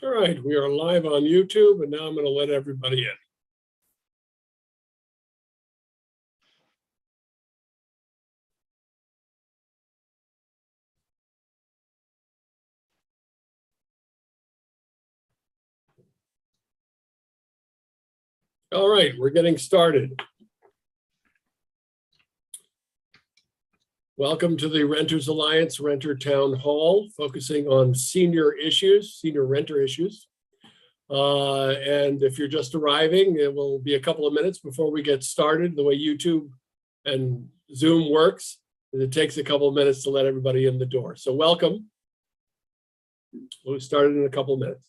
All right, we are live on YouTube, and now I'm going to let everybody in. All right, we're getting started. Welcome to the Renters Alliance Renter Town Hall, focusing on senior issues, senior renter issues. And if you're just arriving, it will be a couple of minutes before we get started. The way YouTube and Zoom works, it takes a couple of minutes to let everybody in the door. So welcome. We'll start in a couple of minutes.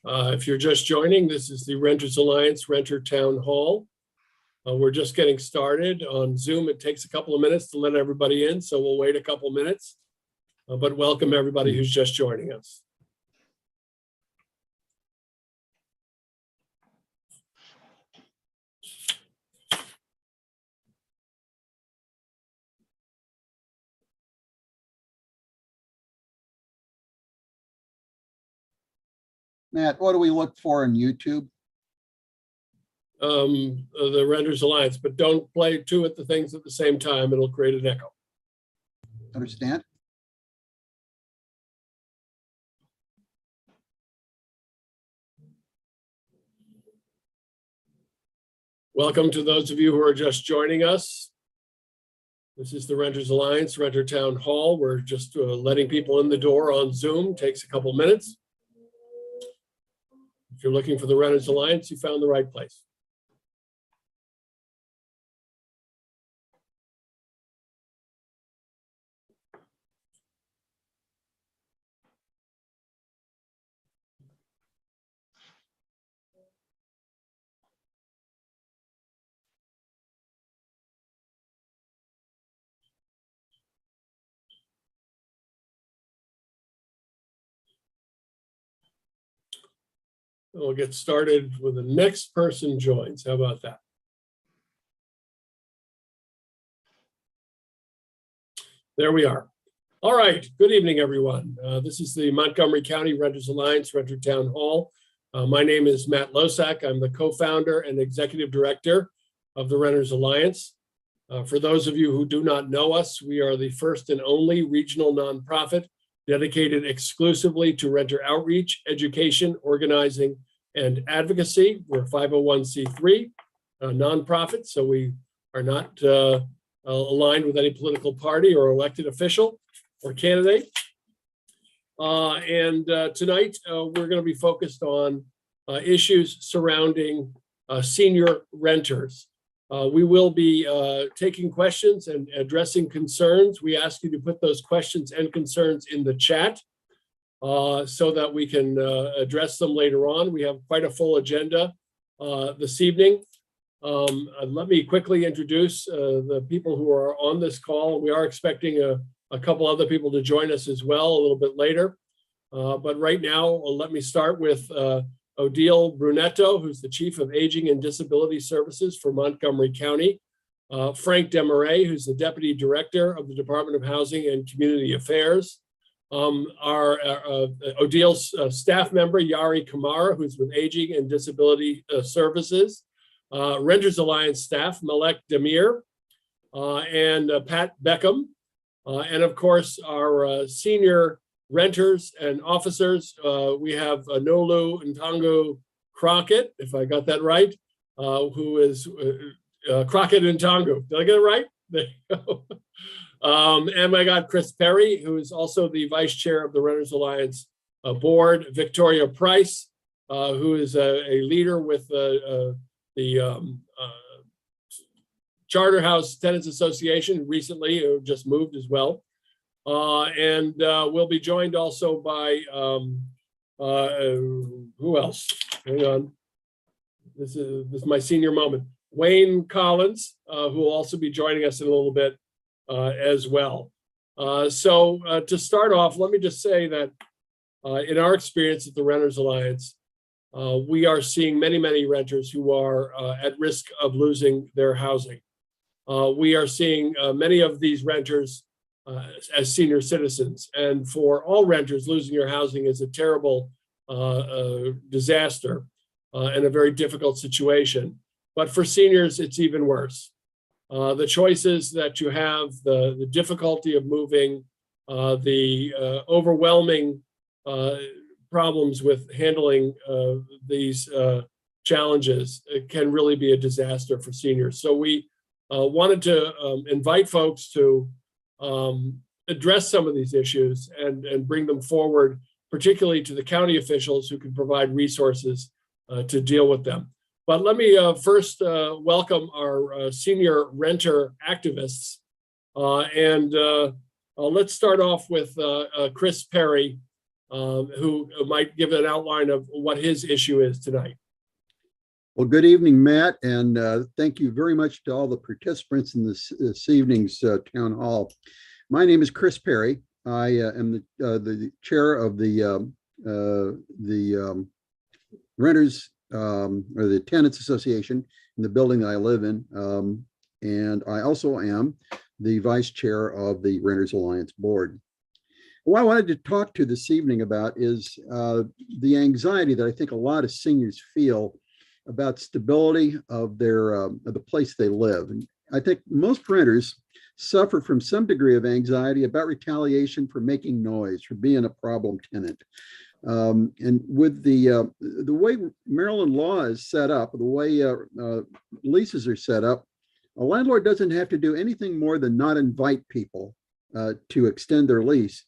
If you're just joining, this is the Renters Alliance Renter Town Hall. We're just getting started on Zoom. It takes a couple of minutes to let everybody in, so we'll wait a couple of minutes. But welcome everybody who's just joining us. Matt, what do we look for in YouTube? The Renters Alliance, but don't play two at the things at the same time. It'll create an echo. Understand? Welcome to those of you who are just joining us. This is the Renters Alliance Renter Town Hall. We're just letting people in the door on Zoom. Takes a couple minutes. If you're looking for the Renters Alliance, you found the right place. We'll get started when the next person joins. How about that? There we are. All right. Good evening, everyone. This is the Montgomery County Renters Alliance Renter Town Hall. My name is Matt Losak. I'm the co-founder and executive director of the Renters Alliance. For those of you who do not know us, we are the first and only regional nonprofit dedicated exclusively to renter outreach, education, organizing, and advocacy. We're a 501c3 nonprofit, so we are not aligned with any political party or elected official or candidate. Tonight, we're going to be focused on issues surrounding senior renters. We will be taking questions and addressing concerns. We ask you to put those questions and concerns in the chat so that we can address them later on. We have quite a full agenda this evening. Let me quickly introduce the people who are on this call. We are expecting a couple other people to join us as well a little bit later. But right now, let me start with Odile Brunetto, who's the Chief of Aging and Disability Services for Montgomery County. Frank Demarais, who's the Deputy Director of the Department of Housing and Community Affairs. Odile's staff member, Yari Kamara, who's with Aging and Disability Services. Renters Alliance staff, Malek Demir, and Pat Beckham. And of course, our senior renters and officers, we have Nolu Ntangu Crockett, if I got that right, who is Crockett Ntangu. Did I get it right? There you go. And I got Chris Perry, who is also the vice chair of the Renters Alliance board, Victoria Price, who is a leader with the Charterhouse Tenants Association recently, who just moved as well. And we'll be joined also by, who else? Hang on. This is my senior moment. Wayne Collins, who will also be joining us in a little bit as well. So to start off, let me just say that in our experience at the Renters Alliance, we are seeing many, many renters who are at risk of losing their housing. We are seeing many of these renters as senior citizens. And for all renters, losing your housing is a terrible disaster and a very difficult situation. But for seniors, it's even worse. The choices that you have, the difficulty of moving, the overwhelming problems with handling these challenges, it can really be a disaster for seniors. So we wanted to invite folks to address some of these issues and bring them forward, particularly to the county officials who can provide resources to deal with them. But let me first welcome our senior renter activists. Let's start off with Chris Perry, who might give an outline of what his issue is tonight. Well, good evening, Matt, and thank you very much to all the participants in this evening's town hall. My name is Chris Perry. I am the chair of the Renters or the Tenants Association in the building that I live in, and I also am the vice chair of the Renters Alliance board. What I wanted to talk to this evening about is the anxiety that I think a lot of seniors feel about stability of their of the place they live. And I think most renters suffer from some degree of anxiety about retaliation for making noise, for being a problem tenant. And with the way Maryland law is set up, the way leases are set up, a landlord doesn't have to do anything more than not invite people to extend their lease.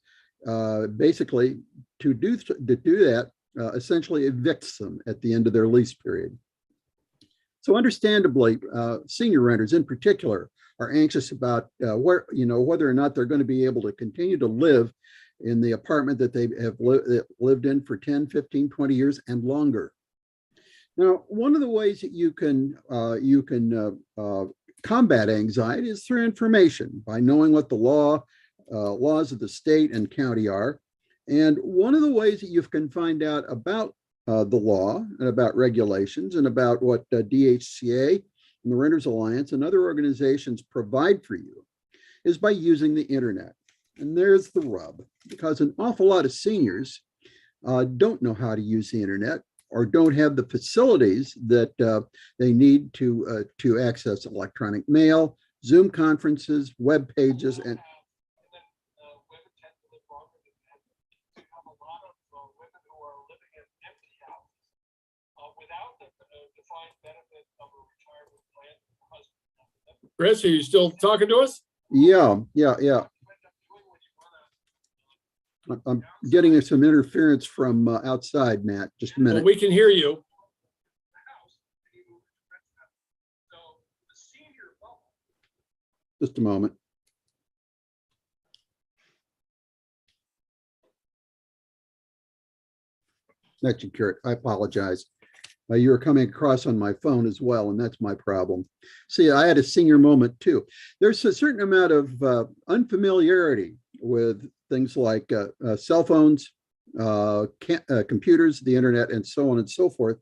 Basically, to do that, essentially evicts them at the end of their lease period. So understandably, senior renters in particular are anxious about whether or not they're going to be able to continue to live in the apartment that they have lived in for 10, 15, 20 years and longer. Now, one of the ways that you can combat anxiety is through information, by knowing what the laws of the state and county are. And one of the ways that you can find out about the law and about regulations and about what DHCA and the Renters Alliance and other organizations provide for you is by using the internet. And there's the rub, because an awful lot of seniors don't know how to use the internet or don't have the facilities that they need to access electronic mail, Zoom conferences, web pages, and Chris, are you still talking to us? yeah. I'm getting some interference from outside, Matt. Just a minute. Well, we can hear you. Just a moment. That's Kurt. I apologize. You were coming across on my phone as well, and that's my problem. See, I had a senior moment too. There's a certain amount of unfamiliarity with things like cell phones, computers, the internet, and so on and so forth.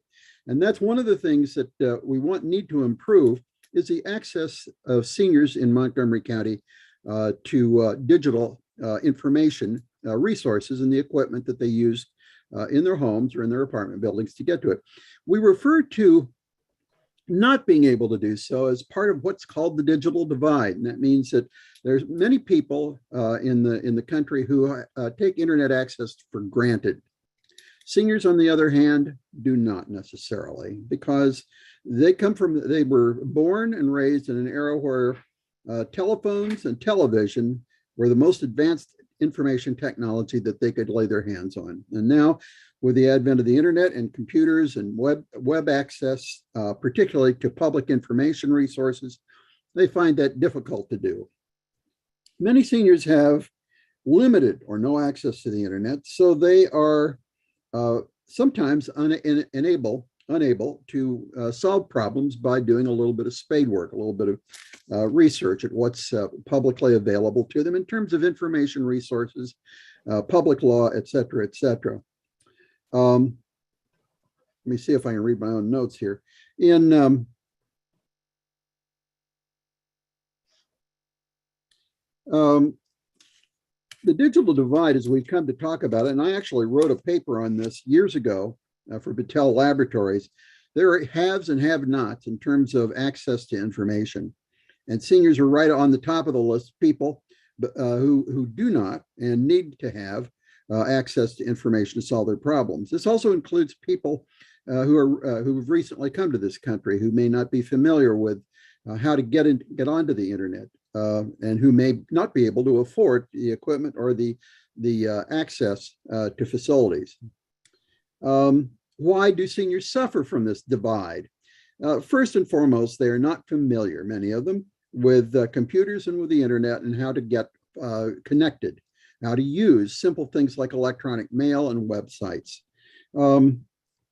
And that's one of the things that we need to improve is the access of seniors in Montgomery County to digital information resources and the equipment that they use in their homes or in their apartment buildings to get to it. We refer to not being able to do so as part of what's called the digital divide. And that means that there's many people in the country who take internet access for granted. Seniors, on the other hand, do not necessarily, because they were born and raised in an era where telephones and television were the most advanced information technology that they could lay their hands on. And now, with the advent of the internet and computers and web access, particularly to public information resources, they find that difficult to do. Many seniors have limited or no access to the internet, so they are sometimes unable unable to solve problems by doing a little bit of spade work, a little bit of research at what's publicly available to them in terms of information resources, public law, et cetera, et cetera. Let me see if I can read my own notes here. In the digital divide, as we've come to talk about it, and I actually wrote a paper on this years ago for Battelle Laboratories, there are haves and have-nots in terms of access to information. And seniors are right on the top of the list, people who do not and need to have access to information to solve their problems. This also includes people who've recently come to this country who may not be familiar with how to get onto the internet and who may not be able to afford the equipment or the access to facilities. Why do seniors suffer from this divide? First and foremost, they are not familiar, many of them, with computers and with the internet and how to get connected, how to use simple things like electronic mail and websites.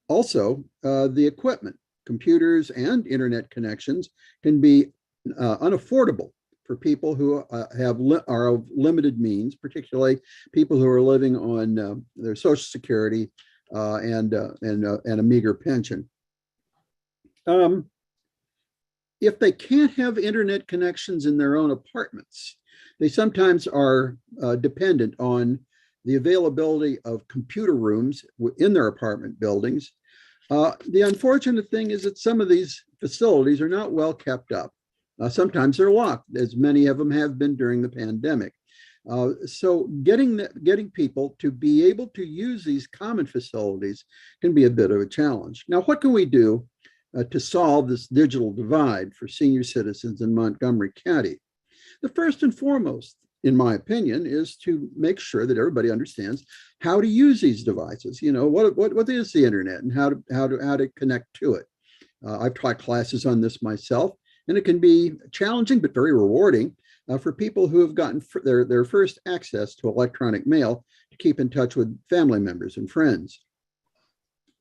Also, the equipment, computers and internet connections can be unaffordable for people who are of limited means, particularly people who are living on their Social Security and a meager pension. If they can't have internet connections in their own apartments, they sometimes are dependent on the availability of computer rooms in their apartment buildings. The unfortunate thing is that some of these facilities are not well kept up. Sometimes they're locked, as many of them have been during the pandemic. So getting people to be able to use these common facilities can be a bit of a challenge. Now, what can we do to solve this digital divide for senior citizens in Montgomery County? The first and foremost, in my opinion, is to make sure that everybody understands how to use these devices. You know, what is the internet and how to connect to it. I've taught classes on this myself, and it can be challenging but very rewarding for people who have gotten their first access to electronic mail to keep in touch with family members and friends.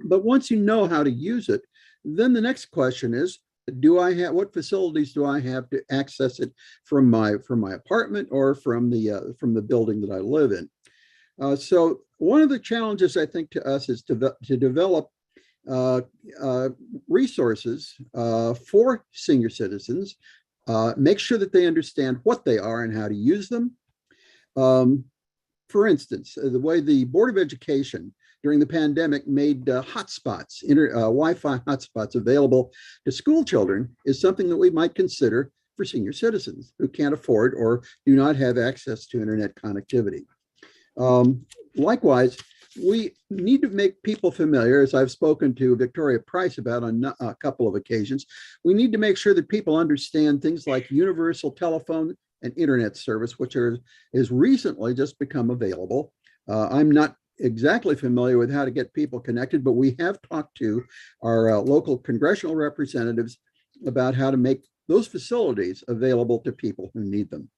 But once you know how to use it, then the next question is, what facilities do I have to access it from my apartment or from the building that I live in? So one of the challenges, I think, to us is to develop resources for senior citizens, make sure that they understand what they are and how to use them. For instance, the way the Board of Education during the pandemic made hotspots, Wi-Fi hotspots available to school children is something that we might consider for senior citizens who can't afford or do not have access to internet connectivity. Likewise, we need to make people familiar, as I've spoken to Victoria Price about on a couple of occasions. We need to make sure that people understand things like universal telephone and internet service, which has recently just become available. I'm not exactly familiar with how to get people connected, but we have talked to our local congressional representatives about how to make those facilities available to people who need them.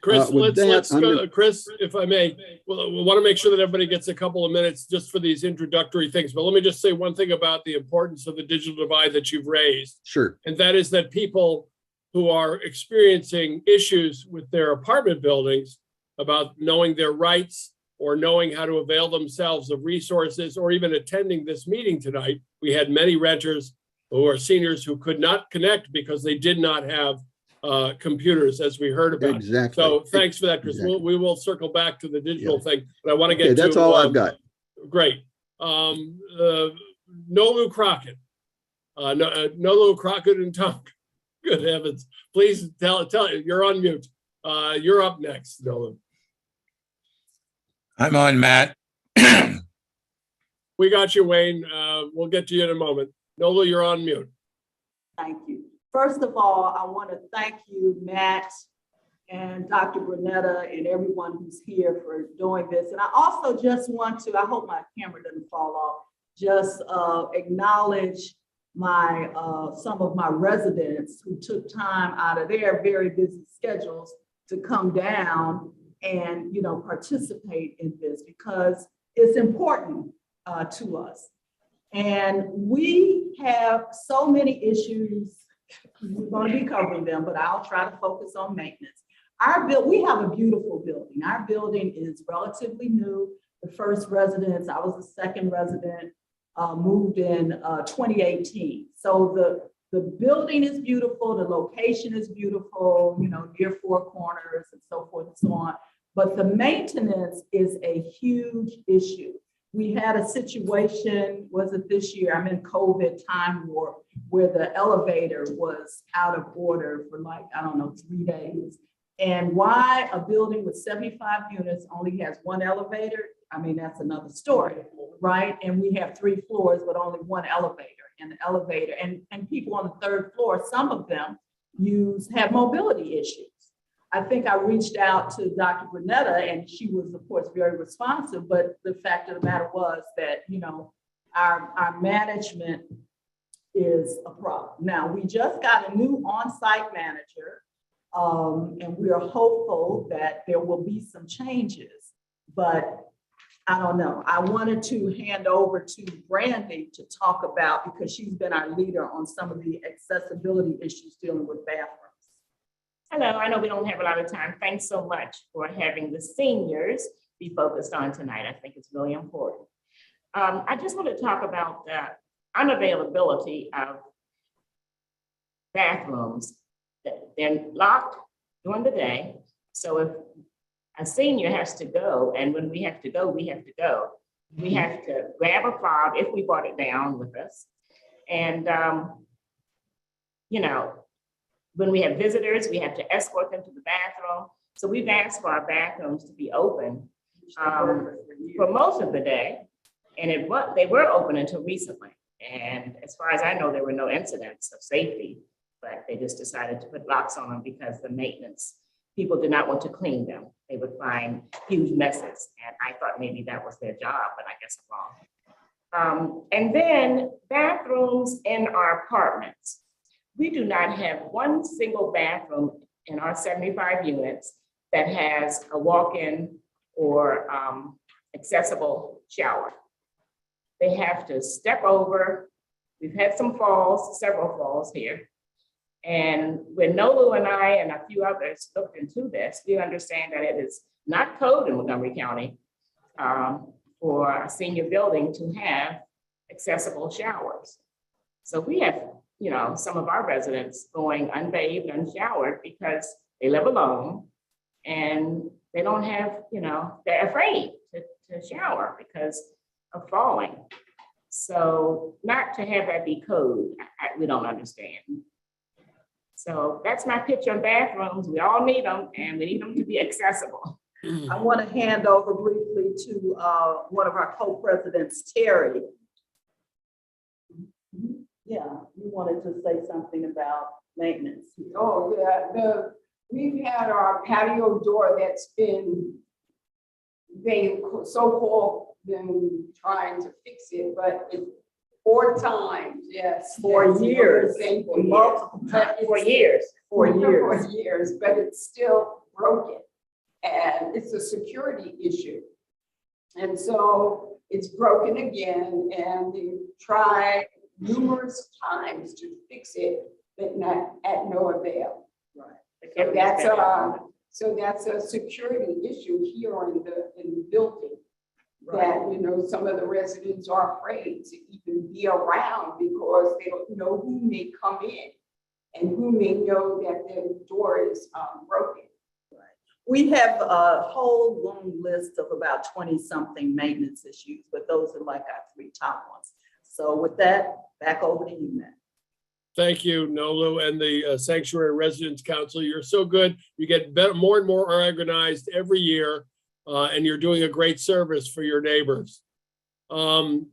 Chris, let's go, Chris, if I may, we'll want to make sure that everybody gets a couple of minutes just for these introductory things. But let me just say one thing about the importance of the digital divide that you've raised. Sure. And that is that people who are experiencing issues with their apartment buildings about knowing their rights or knowing how to avail themselves of resources or even attending this meeting tonight. We had many renters who are seniors who could not connect because they did not have computers, as we heard about. Exactly. So thanks for that, Chris. Exactly. We will circle back to the digital thing, but I want to get to that's all I've got. Great. Nolu Crockett. Nolu Crockett and Tom. Good heavens. Please tell you're on mute. You're up next, Nolu. I'm on, Matt. We got you, Wayne. We'll get to you in a moment. Nola, you're on mute. Thank you. First of all, I want to thank you, Matt and Dr. Brunetta and everyone who's here for doing this. And I also just want to, I hope my camera doesn't fall off, just acknowledge some of my residents who took time out of their very busy schedules to come down and participate in this because it's important to us. And we have so many issues. We're going to be covering them, but I'll try to focus on maintenance. We have a beautiful building. Our building is relatively new. The first residents, I was the second resident, moved in 2018. So the building is beautiful, the location is beautiful, you know, near Four Corners and so forth and so on. But the maintenance is a huge issue. We had a situation, was it this year? I'm in COVID time warp, where the elevator was out of order for like, I don't know, 3 days. And why a building with 75 units only has one elevator? I mean, that's another story, right? And we have 3 floors, but only one elevator. And the elevator, and people on the 3rd floor, some of them have mobility issues. I think I reached out to Dr. Brunetta, and she was, of course, very responsive, but the fact of the matter was that, you know, our management is a problem. Now, we just got a new on-site manager, and we are hopeful that there will be some changes, but I don't know. I wanted to hand over to Brandy to talk about, because she's been our leader on some of the accessibility issues dealing with bathrooms. Hello, I know we don't have a lot of time. Thanks so much for having the seniors be focused on tonight. I think it's really important. I just want to talk about the unavailability of bathrooms. They're locked during the day. So if a senior has to go, and when we have to go, we have to go. We have to grab a fob if we brought it down with us. And, you know, when we have visitors, we have to escort them to the bathroom. So we've asked for our bathrooms to be open for most of the day. And they were open until recently. And as far as I know, there were no incidents of safety, but they just decided to put locks on them because the maintenance people did not want to clean them. They would find huge messes. And I thought maybe that was their job, but I guess I'm wrong. And then bathrooms in our apartments. We do not have one single bathroom in our 75 units that has a walk-in or accessible shower. They have to step over. We've had some falls, several falls here. And when Nolu and I and a few others looked into this, we understand that it is not code in Montgomery County for a senior building to have accessible showers. So we have, you know, some of our residents going unbathed, unshowered because they live alone and they don't have, you know, they're afraid to shower because of falling. So not to have that be code, we don't understand. So that's my pitch on bathrooms. We all need them and we need them to be accessible. I want to hand over briefly to one of our co-presidents, Terry. Yeah, you wanted to say something about maintenance. Oh, yeah, we've had our patio door that's been, they so-called been trying to fix it, but it's 4 times, yes. 4 years. Multiple times. 4 years. 4 years. 4 years, but it's still broken. And it's a security issue. And so it's broken again, and they tried numerous times to fix it, but not at no avail. Right. So that's a security issue here in the building. Right. That, you know, some of the residents are afraid to even be around because they don't know who may come in and who may know that the door is broken. We have a whole long list of about 20-something maintenance issues, but those are like our 3 top ones. So with that, back over to you, Matt. Thank you, Nolu, and the Sanctuary Residents Council. You're so good. You get better, more and more organized every year, and you're doing a great service for your neighbors. And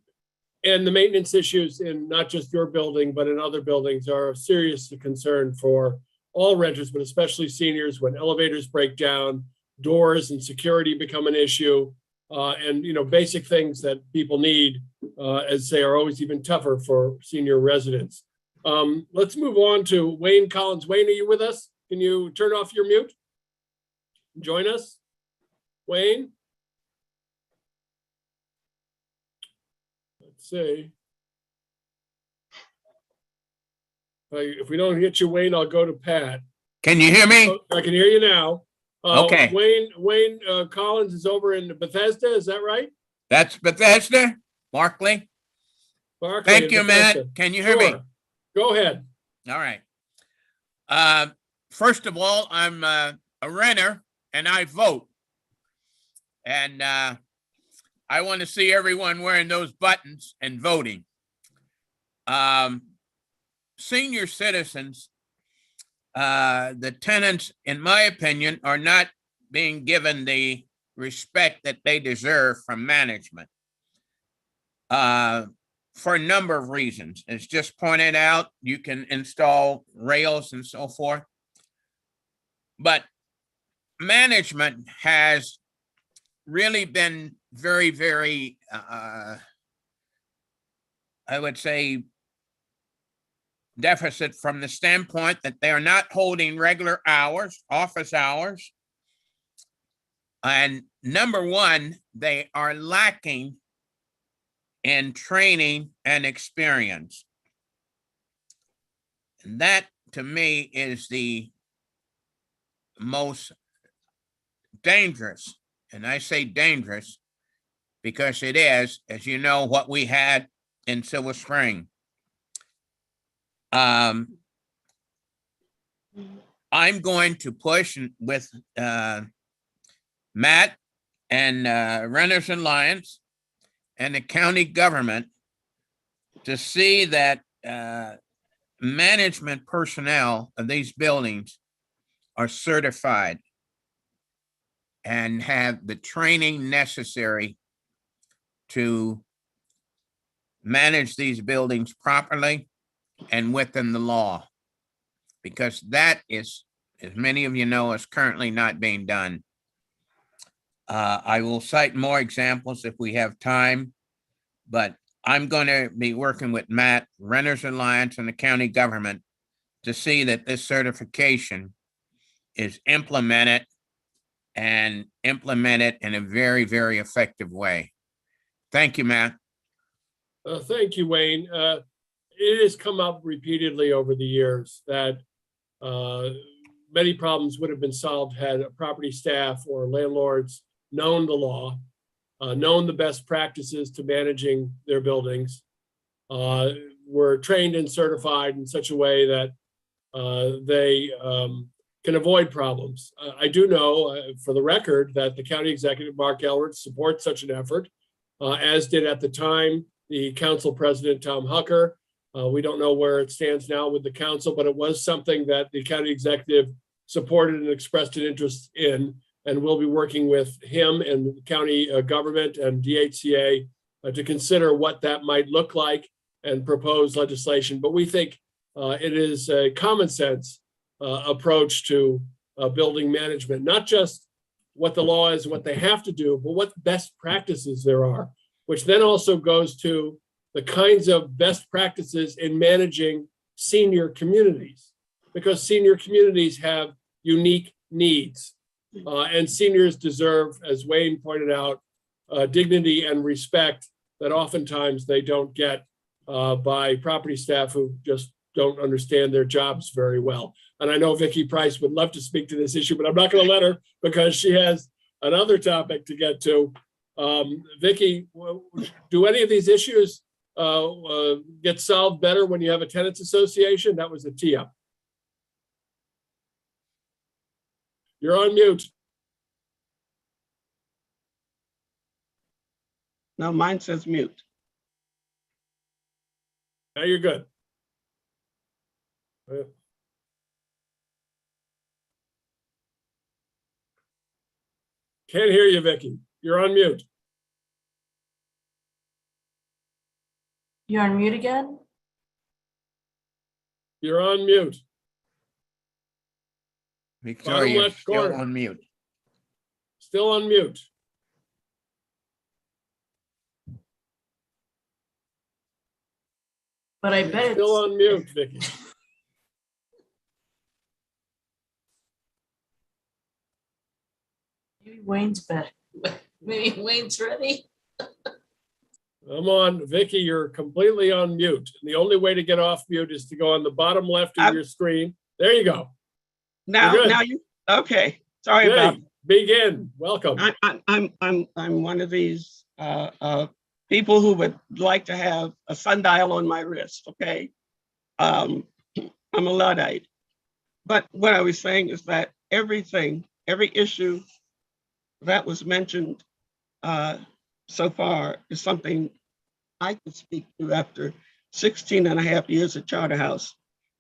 the maintenance issues in not just your building, but in other buildings are a serious concern for all renters, but especially seniors when elevators break down, doors and security become an issue, and, you know, basic things that people need, as they are always even tougher for senior residents. Let's move on to Wayne Collins. Wayne, are you with us? Can you turn off your mute? Join us, Wayne. Let's see. If we don't get you, Wayne, I'll go to Pat. Can you hear me? I can hear you now. Okay. Wayne Collins is over in Bethesda, is that right? That's Bethesda, Barkley. Barclay Thank in you, Bethesda. Matt. Can you hear me? Sure. Go ahead. All right. First of all, I'm a renter and I vote. And I want to see everyone wearing those buttons and voting. Senior citizens, the tenants, in my opinion, are not being given the respect that they deserve from management. For a number of reasons. As just pointed out, you can install rails and so forth. But management has really been very, very, I would say, deficit from the standpoint that they are not holding regular hours, office hours. And number one, they are lacking in training and experience. And that, to me, is the most dangerous. And I say dangerous because it is, as you know, what we had in Silver Spring. I'm going to push with Matt and Renters Alliance and the county government to see that management personnel of these buildings are certified and have the training necessary to manage these buildings properly and within the law. Because that is, as many of you know, is currently not being done. I will cite more examples if we have time, but I'm going to be working with Matt, Renters Alliance, and the county government to see that this certification is implemented and implemented in a very, very effective way. Thank you, Matt. Thank you, Wayne. It has come up repeatedly over the years that many problems would have been solved had property staff or landlords known the law, known the best practices to managing their buildings, were trained and certified in such a way that they can avoid problems. I do know, for the record, that the county executive, Mark Elward, supports such an effort, as did at the time the council president, Tom Hucker. We don't know where it stands now with the council, but it was something that the county executive supported and expressed an interest in, and we'll be working with him and the county government and DHCA to consider what that might look like and propose legislation. But we think it is a common sense approach to building management, not just what the law is and what they have to do, but what best practices there are, which then also goes to the kinds of best practices in managing senior communities, because senior communities have unique needs. And seniors deserve, as Wayne pointed out, dignity and respect that oftentimes they don't get by property staff who just don't understand their jobs very well. And I know Vicki Price would love to speak to this issue, but I'm not going to let her because she has another topic to get to. Vicki, do any of these issues get solved better when you have a tenants association? That was a tee up. You're on mute. No, mine says mute. Now you're good. Can't hear you, Vicki. You're on mute. You're on mute again? You're on mute. Victoria, left still corner. on mute. Still on mute. But I bet Still it's, on mute, Vicki. maybe Wayne's back. Maybe Wayne's ready. I'm on. Vicky, you're completely on mute. The only way to get off mute is to go on the bottom left of I'm- your screen. There you go. Now, You're good. now you, okay, sorry about, Yay, begin. Welcome. I'm one of these people who would like to have a sundial on my wrist, okay? I'm a Luddite. But what I was saying is that every issue that was mentioned so far is something I could speak to after 16 and a half years at Charterhouse.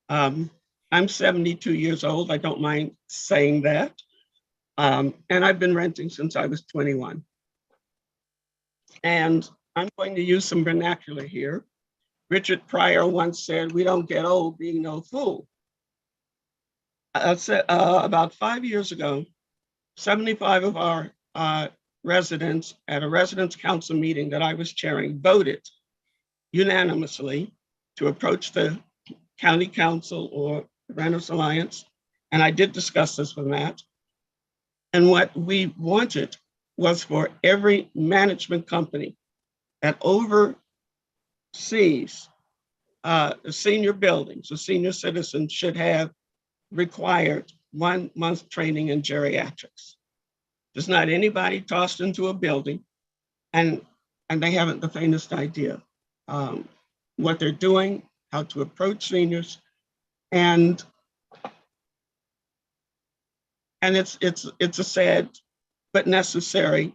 I'm 72 years old. I don't mind saying that. And I've been renting since I was 21. And I'm going to use some vernacular here. Richard Pryor once said, "We don't get old being no fool." I said about 5 years ago, 75 of our residents at a residents council meeting that I was chairing voted unanimously to approach the county council or the Renters Alliance. And I did discuss this with Matt. And what we wanted was for every management company that oversees senior buildings, the senior citizens should have required 1 month training in geriatrics. There's not anybody tossed into a building and they haven't the faintest idea what they're doing, how to approach seniors, and it's a sad but necessary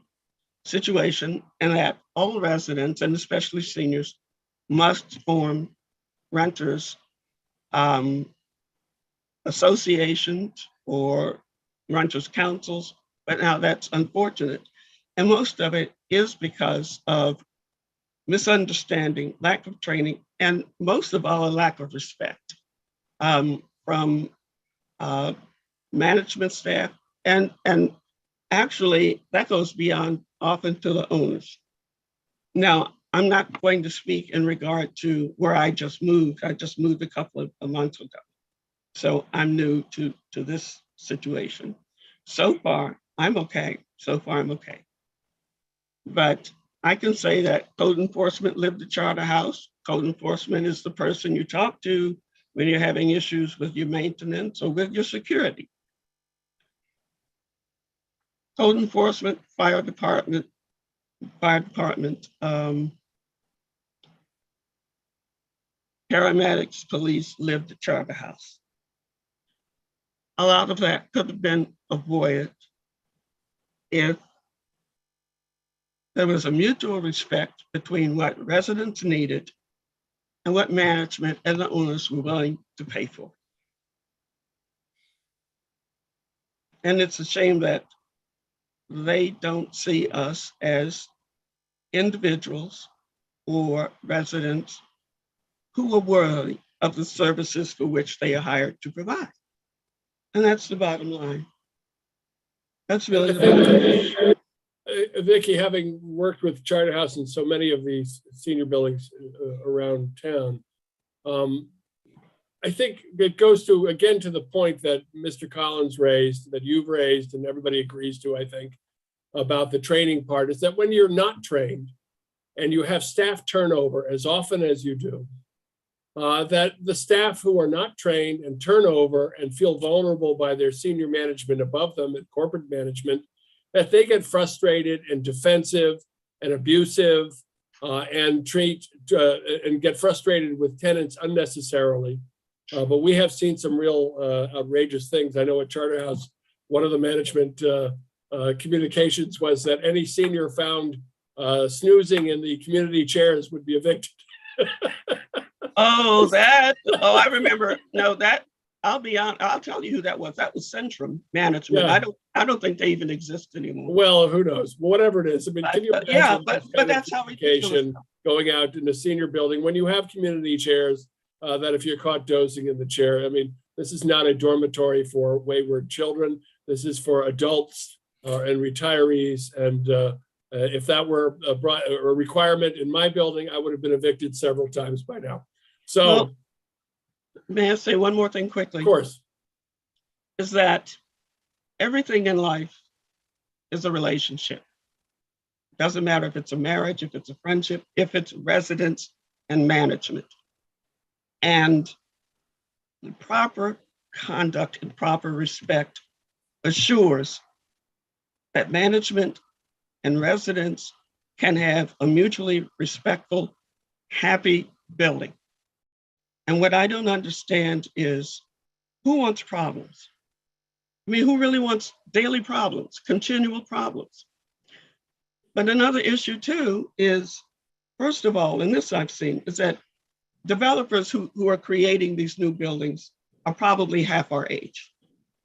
situation, and that all residents and especially seniors must form renters associations or renters councils. But now that's unfortunate, and most of it is because of misunderstanding, lack of training, and most of all, a lack of respect from management staff, and actually that goes beyond often to the owners. Now, I'm not going to speak in regard to where I just moved. I just moved a couple of months ago, so I'm new to this situation. So far, I'm okay. But I can say that code enforcement lived at Charterhouse. Code enforcement is the person you talk to when you're having issues with your maintenance or with your security. Code enforcement, fire department, paramedics, police lived at Charterhouse. A lot of that could have been avoided if there was a mutual respect between what residents needed and what management and the owners were willing to pay for. And it's a shame that they don't see us as individuals or residents who are worthy of the services for which they are hired to provide. And that's the bottom line. That's really the bottom line. Vicky, having worked with Charterhouse in so many of these senior buildings around town, I think it goes to, again, to the point that Mr. Collins raised, that you've raised, and everybody agrees to, I think, about the training part, is that when you're not trained and you have staff turnover as often as you do, that the staff who are not trained and turnover and feel vulnerable by their senior management above them and corporate management, that they get frustrated and defensive and abusive and get frustrated with tenants unnecessarily. But we have seen some real outrageous things. I know at Charterhouse, one of the management communications was that any senior found snoozing in the community chairs would be evicted. Oh, I remember. No, that I'll be on. I'll tell you who that was. That was Centrum Management. Yeah. I don't think they even exist anymore. Well, who knows? Whatever it is. I mean, can you imagine yeah, this but kind of that's how communication going out in a senior building when you have community chairs that if you're caught dozing in the chair, I mean, this is not a dormitory for wayward children. This is for adults and retirees. And if that were a requirement in my building, I would have been evicted several times by now. So, well, may I say one more thing quickly? Of course. Is that everything in life is a relationship. Doesn't matter if it's a marriage, if it's a friendship, if it's residence and management. And the proper conduct and proper respect assures that management and residents can have a mutually respectful, happy building. And what I don't understand is who wants problems? I mean, who really wants daily problems, continual problems? But another issue too is, first of all, and this I've seen, is that developers who are creating these new buildings are probably half our age,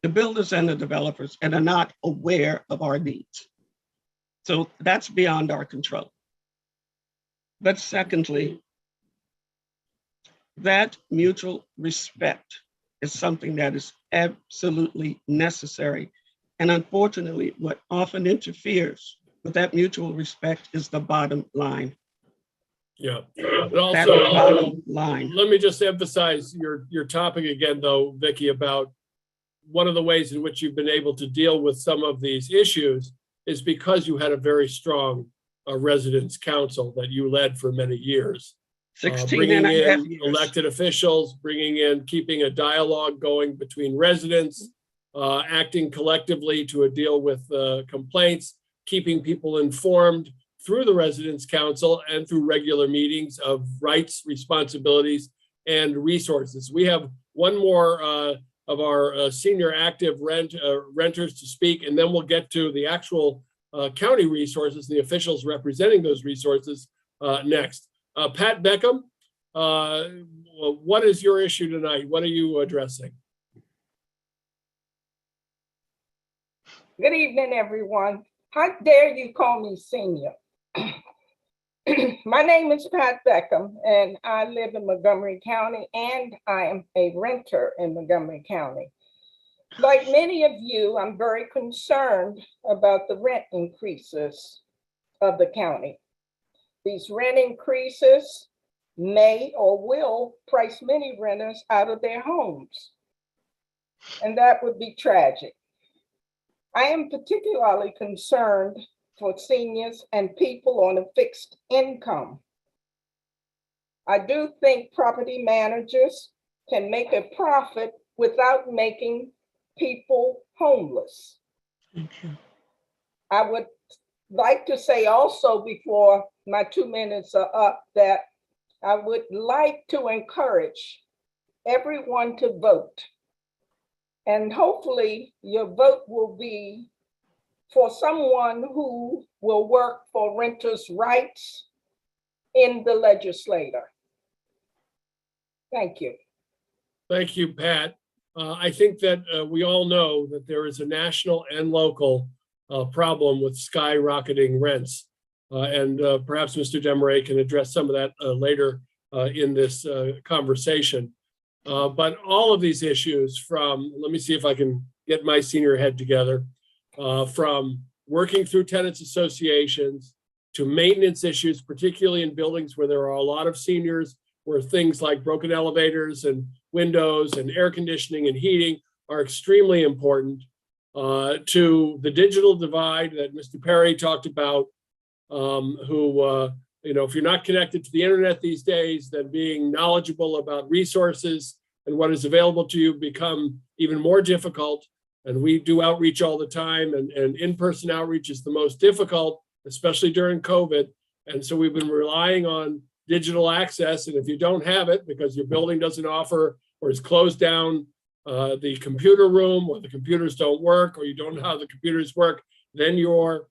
the builders and the developers, and are not aware of our needs. So that's beyond our control. But secondly, that mutual respect is something that is absolutely necessary. And unfortunately, what often interferes with that mutual respect is the bottom line. Yeah. But That also, bottom line. let me just emphasize your topic again, though, Vicki, about one of the ways in which you've been able to deal with some of these issues is because you had a very strong residence council that you led for many years. 16 Bringing and a half in years. elected officials, keeping a dialogue going between residents, acting collectively to deal with complaints, keeping people informed through the Residents Council and through regular meetings of rights, responsibilities, and resources. We have one more of our senior active renters to speak, and then we'll get to the actual county resources, the officials representing those resources next. Pat Beckham, what is your issue tonight? What are you addressing? Good evening, everyone. How dare you call me senior? My name is Pat Beckham, and I live in Montgomery County, and I am a renter in Montgomery County. Like many of you, I'm very concerned about the rent increases of the county. These rent increases may or will price many renters out of their homes, and that would be tragic. I am particularly concerned for seniors and people on a fixed income. I do think property managers can make a profit without making people homeless. Thank you. I would like to say also, before my 2 minutes are up, that I would like to encourage everyone to vote. And hopefully your vote will be for someone who will work for renters' rights in the legislature. Thank you. Thank you, Pat. I think that we all know that there is a national and local problem with skyrocketing rents. And perhaps Mr. Demarais can address some of that later in this conversation. But all of these issues from, let me see if I can get my senior head together, from working through tenants associations to maintenance issues, particularly in buildings where there are a lot of seniors, where things like broken elevators and windows and air conditioning and heating are extremely important, to the digital divide that Mr. Perry talked about, if you're not connected to the internet these days, then being knowledgeable about resources and what is available to you become even more difficult. And we do outreach all the time, and in-person outreach is the most difficult, especially during COVID. And so we've been relying on digital access. And if you don't have it because your building doesn't offer or is closed down the computer room, or the computers don't work, or you don't know how the computers work, then you're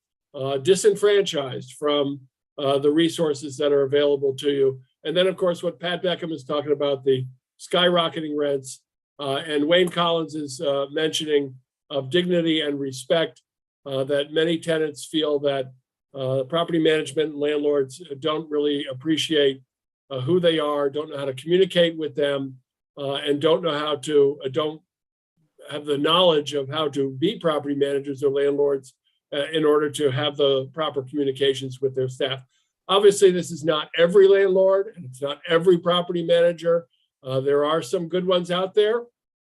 disenfranchised from the resources that are available to you. And then, of course, what Pat Beckham is talking about, the skyrocketing rents, and Wayne Collins is mentioning of dignity and respect, that many tenants feel that property management and landlords don't really appreciate who they are, don't know how to communicate with them, and don't have the knowledge of how to be property managers or landlords in order to have the proper communications with their staff. Obviously, this is not every landlord, and it's not every property manager. There are some good ones out there.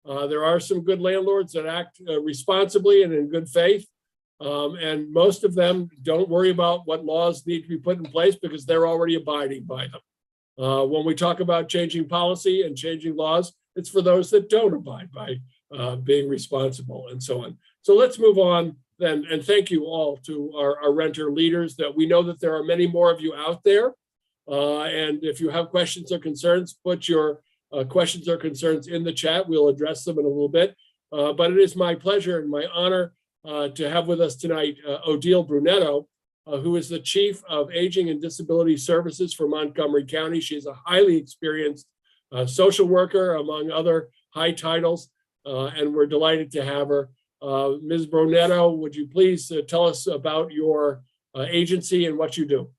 There are some good landlords that act responsibly and in good faith. And most of them don't worry about what laws need to be put in place because they're already abiding by them. When we talk about changing policy and changing laws, it's for those that don't abide by being responsible and so on. So let's move on then. And thank you all to our renter leaders, that we know that there are many more of you out there. And if you have questions or concerns, put your questions or concerns in the chat. We'll address them in a little bit. But it is my pleasure and my honor to have with us tonight Odile Brunetto, who is the Chief of Aging and Disability Services for Montgomery County. She is a highly experienced social worker, among other high titles, and we're delighted to have her. Ms. Brunetto, would you please tell us about your agency and what you do?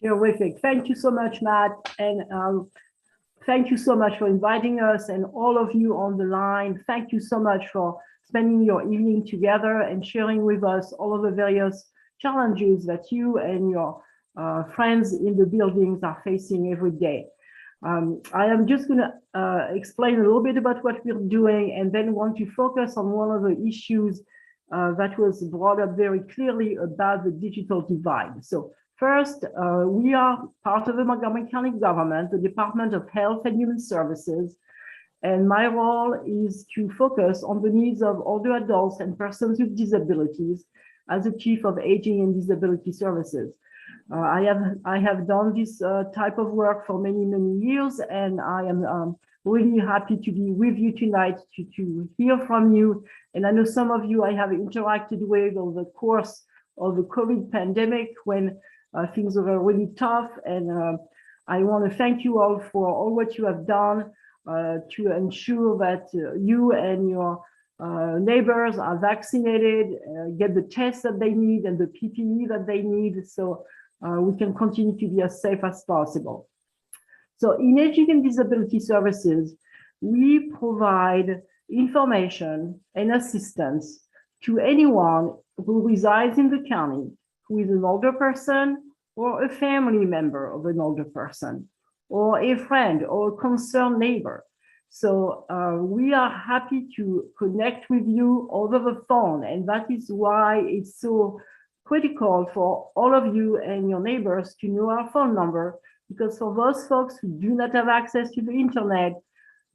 Terrific. Thank you so much, Matt. And thank you so much for inviting us, and all of you on the line. Thank you so much for spending your evening together and sharing with us all of the various challenges that you and your friends in the buildings are facing every day. I am just going to explain a little bit about what we're doing, and then want to focus on one of the issues that was brought up very clearly about the digital divide. So first, we are part of the Montgomery County government, the Department of Health and Human Services, and my role is to focus on the needs of older adults and persons with disabilities as the Chief of Aging and Disability Services. I have done this type of work for many, many years, and I am really happy to be with you tonight to hear from you. And I know some of you I have interacted with over the course of the COVID pandemic, when things were really tough. And I want to thank you all for all what you have done to ensure that you and your neighbors are vaccinated, get the tests that they need and the PPE that they need, so we can continue to be as safe as possible. So in Aging and Disability Services, we provide information and assistance to anyone who resides in the county who is an older person or a family member of an older person, or a friend or a concerned neighbor. So we are happy to connect with you over the phone, and that is why it's so critical for all of you and your neighbors to know our phone number, because for those folks who do not have access to the internet,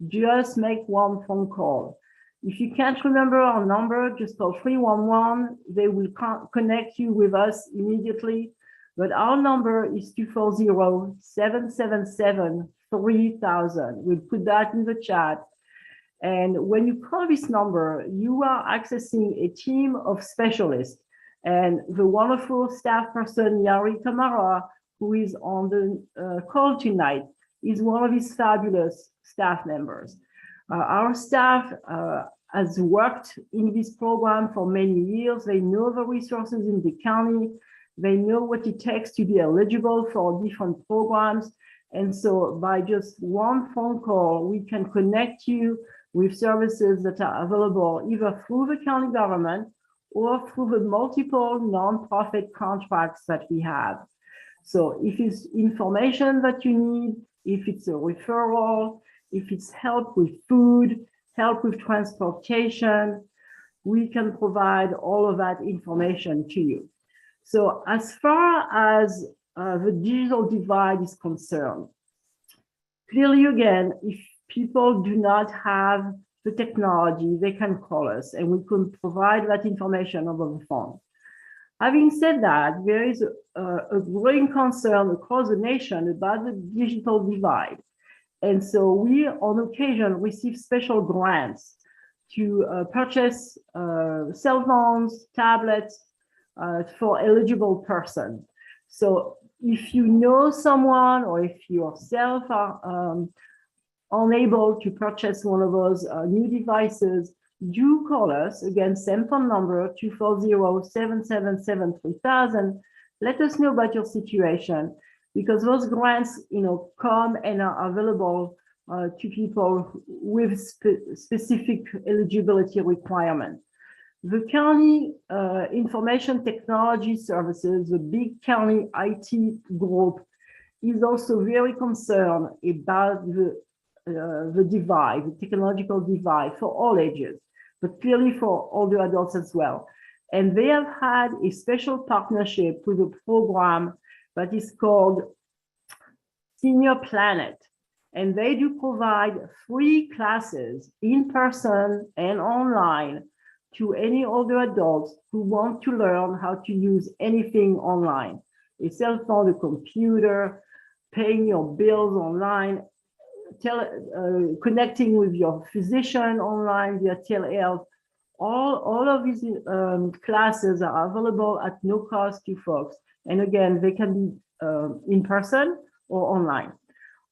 just make one phone call. If you can't remember our number, just call 311. They will connect you with us immediately. But our number is 240-777-3000. We'll put that in the chat. And when you call this number, you are accessing a team of specialists. And the wonderful staff person, Yari Kamara, who is on the call tonight, is one of his fabulous staff members. Our staff has worked in this program for many years. They know the resources in the county. They know what it takes to be eligible for different programs. And so by just one phone call, we can connect you with services that are available either through the county government or through the multiple nonprofit contracts that we have. So if it's information that you need, if it's a referral, if it's help with food, help with transportation, we can provide all of that information to you. So as far as the digital divide is concerned, clearly, again, if people do not have the technology, they can call us and we can provide that information over the phone. Having said that, there is a growing concern across the nation about the digital divide. And so we, on occasion, receive special grants to purchase cell phones, tablets for eligible persons. So if you know someone, or if you yourself are unable to purchase one of those new devices, do call us. Again, same phone number, 240-777-3000. Let us know about your situation, because those grants, come and are available to people with specific eligibility requirements. The County Information Technology Services, the big county IT group, is also very concerned about the divide, the technological divide for all ages, but clearly for older adults as well. And they have had a special partnership with a program that is called Senior Planet. And they do provide free classes in person and online to any older adults who want to learn how to use anything online. A cell phone, a computer, paying your bills online, connecting with your physician online via telehealth. All of these classes are available at no cost to folks. And again, they can be in person or online.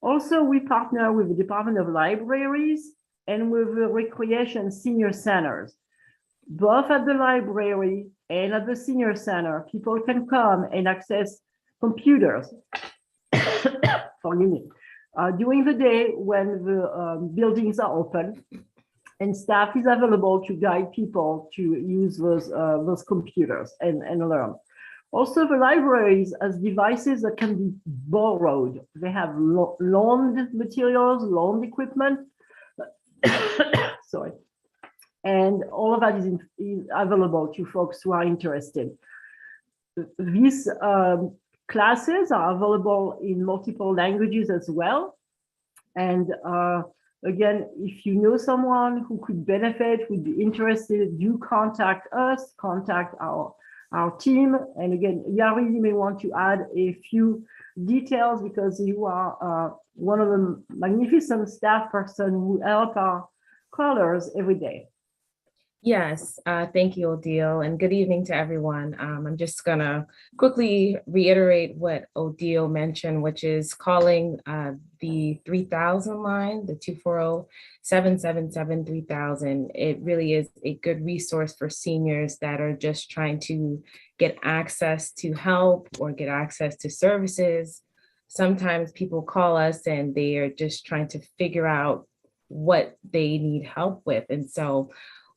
Also, we partner with the Department of Libraries and with the Recreation Senior Centers. Both at the library and at the senior center, people can come and access computers forgive me, during the day when the buildings are open, and staff is available to guide people to use those computers and learn. Also, the libraries as devices that can be borrowed. They have loaned materials, loaned equipment. Sorry. And all of that is available to folks who are interested. These classes are available in multiple languages as well. And again, if you know someone who could benefit, would be interested, do contact us, contact our team. And again, Yari, you may want to add a few details because you are one of the magnificent staff person who help our callers every day. Yes, thank you, Odile, and good evening to everyone. I'm just gonna quickly reiterate what Odile mentioned, which is calling the 3000 line, the 240-777-3000. It really is a good resource for seniors that are just trying to get access to help or get access to services. Sometimes people call us and they are just trying to figure out what they need help with. And so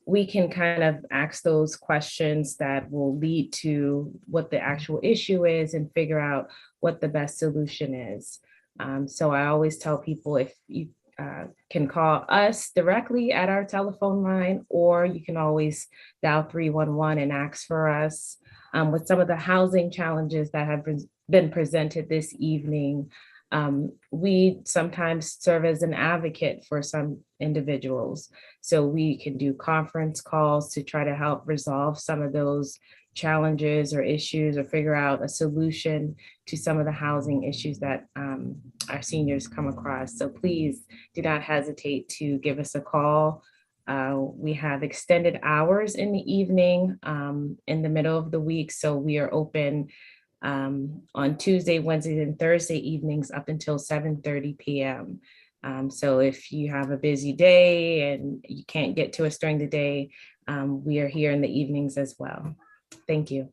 we can kind of ask those questions that will lead to what the actual issue is and figure out what the best solution is. So I always tell people if you can call us directly at our telephone line, or you can always dial 311 and ask for us. With some of the housing challenges that have been presented this evening, we sometimes serve as an advocate for some individuals. So we can do conference calls to try to help resolve some of those challenges or issues or figure out a solution to some of the housing issues that our seniors come across. So please do not hesitate to give us a call. We have extended hours in the evening, in the middle of the week. So we are open on Tuesday, Wednesday, and Thursday evenings up until 7:30 p.m. So if you have a busy day and you can't get to us during the day, we are here in the evenings as well. Thank you.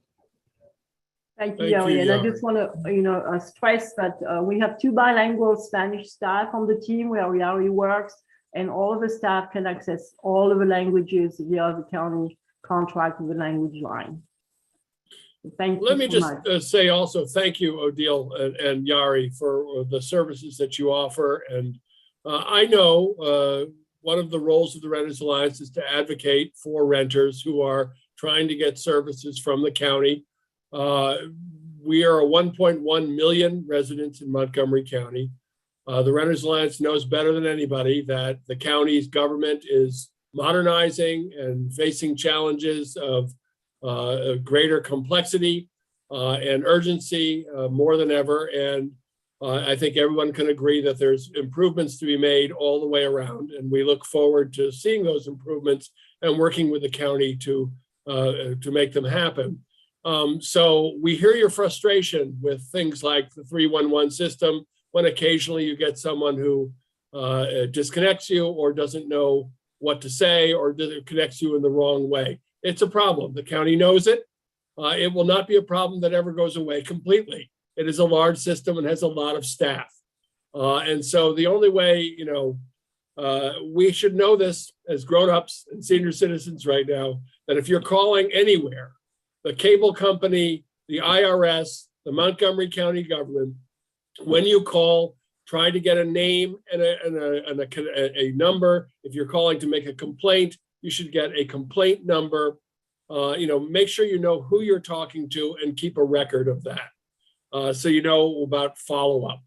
Thank you, Yari. And I just want to, stress that we have 2 bilingual Spanish staff on the team where Yari works, and all of the staff can access all of the languages via the county contract with the language line. Thank you. Let me just say also, thank you, Odile and Yari, for the services that you offer. And I know one of the roles of the Renters Alliance is to advocate for renters who are trying to get services from the county. We are a 1.1 million residents in Montgomery County. The Renters Alliance knows better than anybody that the county's government is modernizing and facing challenges of greater complexity and urgency more than ever. And I think everyone can agree that there's improvements to be made all the way around. And we look forward to seeing those improvements and working with the county to make them happen. So we hear your frustration with things like the 311 system, when occasionally you get someone who disconnects you or doesn't know what to say or connects you in the wrong way. It's a problem. The county knows it. It will not be a problem that ever goes away completely. It is a large system and has a lot of staff. And so the only way, we should know this as grown-ups and senior citizens right now, that if you're calling anywhere, the cable company, the IRS, the Montgomery County government, when you call, try to get a name and a number. If you're calling to make a complaint, you should get a complaint number make sure you know who you're talking to and keep a record of that. So you know about follow-up.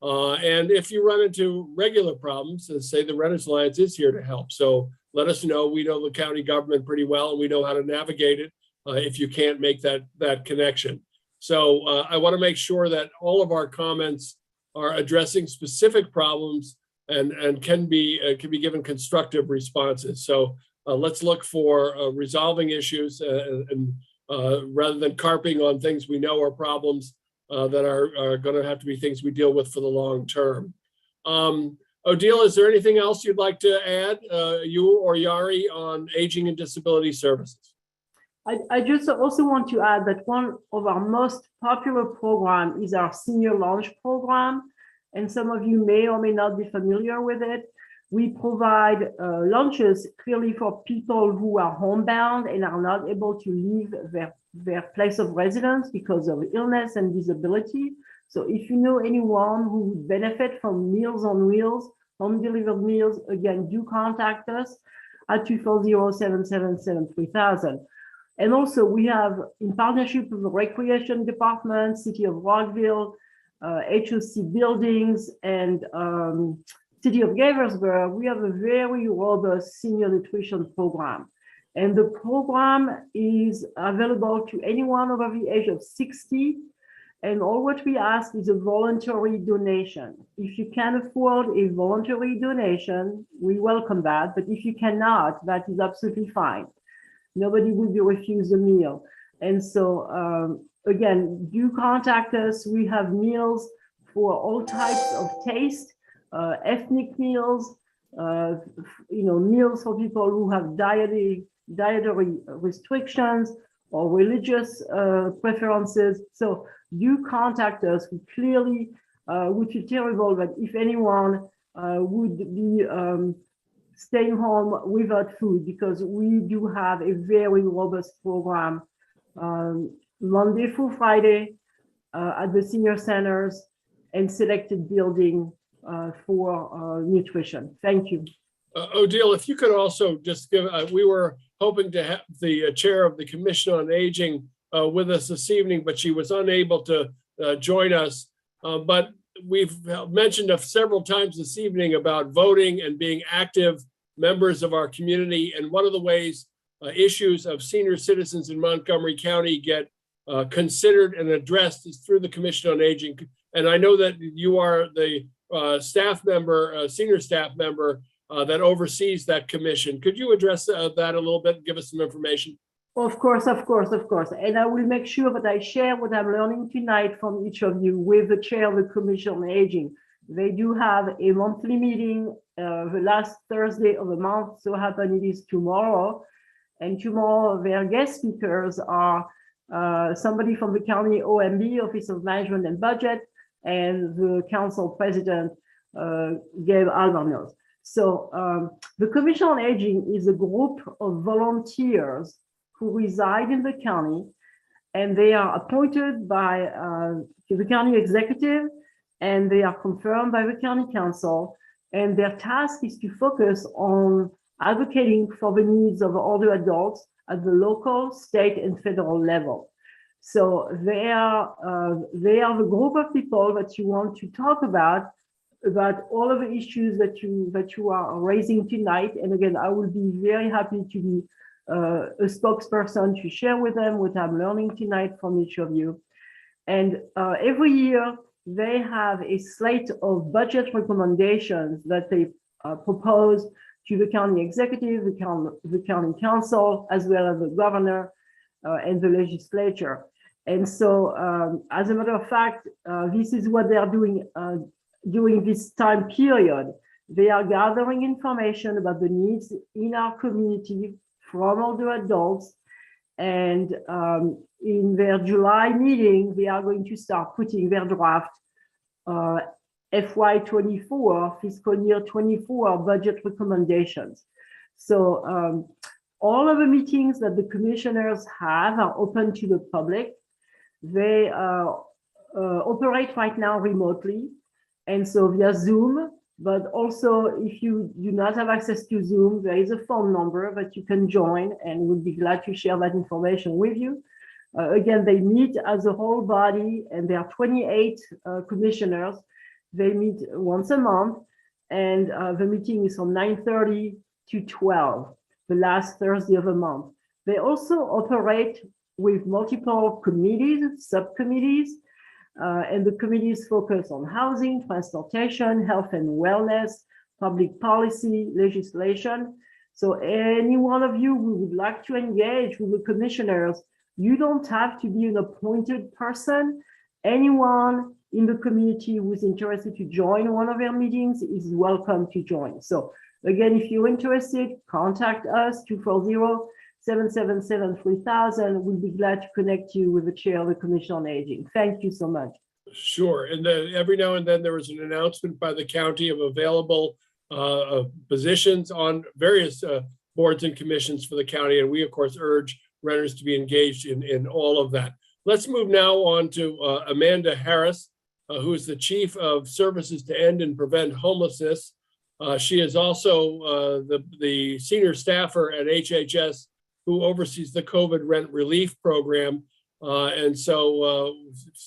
And if you run into regular problems, say the Renters Alliance is here to help. So let us know. We know the county government pretty well, and we know how to navigate it if you can't make that connection. So I want to make sure that all of our comments are addressing specific problems and can be given constructive responses. So let's look for resolving issues and rather than carping on things we know are problems that are going to have to be things we deal with for the long term. Odile, is there anything else you'd like to add, you or Yari, on aging and disability services? I just also want to add that one of our most popular program is our senior lunch program. And some of you may or may not be familiar with it. We provide lunches clearly for people who are homebound and are not able to leave their place of residence because of illness and disability. So if you know anyone who would benefit from Meals on Wheels, home delivered meals, again, do contact us at 240-777-3000. And also we have, in partnership with the Recreation Department, City of Rockville, HOC Buildings, and City of Gaithersburg, we have a very robust senior nutrition program. And the program is available to anyone over the age of 60. And all what we ask is a voluntary donation. If you can afford a voluntary donation, we welcome that. But if you cannot, that is absolutely fine. Nobody will be refused a meal. And so, again, do contact us. We have meals for all types of taste, ethnic meals, meals for people who have dietary restrictions or religious preferences. So do contact us. We clearly would feel terrible that if anyone would be staying home without food, because we do have a very robust program Monday through Friday at the senior centers and selected building for nutrition. Thank you. Odile, if you could also just give, we were hoping to have the chair of the Commission on Aging with us this evening, but she was unable to join us. But we've mentioned several times this evening about voting and being active members of our community. And one of the ways issues of senior citizens in Montgomery County get considered and addressed is through the Commission on Aging. And I know that you are the staff member, senior staff member that oversees that commission. Could you address that a little bit and give us some information? Of course. And I will make sure that I share what I'm learning tonight from each of you with the chair of the Commission on Aging. They do have a monthly meeting the last Thursday of the month, so happen it is tomorrow. And tomorrow their guest speakers are somebody from the county OMB, Office of Management and Budget, and the council president, Gabe Alvarez. So the Commission on Aging is a group of volunteers who reside in the county, and they are appointed by the county executive, and they are confirmed by the county council. And their task is to focus on advocating for the needs of older adults at the local, state, and federal level. So they are the group of people that you want to talk about all of the issues that you are raising tonight. And again, I will be very happy to be a spokesperson to share with them what I'm learning tonight from each of you. And every year they have a slate of budget recommendations that they propose to the county executive, the county council, as well as the governor and the legislature. And so, as a matter of fact, this is what they are doing during this time period. They are gathering information about the needs in our community from older adults. And in their July meeting, they are going to start putting their draft FY24, fiscal year 24 budget recommendations. So all of the meetings that the commissioners have are open to the public. They operate right now remotely. And so via Zoom, But also, if you do not have access to Zoom, there is a phone number that you can join, and we'll be glad to share that information with you. Again, they meet as a whole body, and there are 28 commissioners. They meet once a month, and the meeting is from 9:30 to 12, the last Thursday of the month. They also operate with multiple committees, subcommittees, and the committees focus on housing, transportation, health and wellness, public policy, legislation. So any one of you who would like to engage with the commissioners, you don't have to be an appointed person. Anyone in the community who is interested to join one of their meetings is welcome to join. So again, if you're interested, contact us 240-777-3000. We'll be glad to connect you with the chair of the Commission on Aging. Thank you so much. Sure. And then every now and then there was an announcement by the county of available positions on various boards and commissions for the county. And we, of course, urge renters to be engaged in all of that. Let's move now on to Amanda Harris, who is the Chief of Services to End and Prevent Homelessness. She is also the senior staffer at HHS who oversees the COVID rent relief program. And so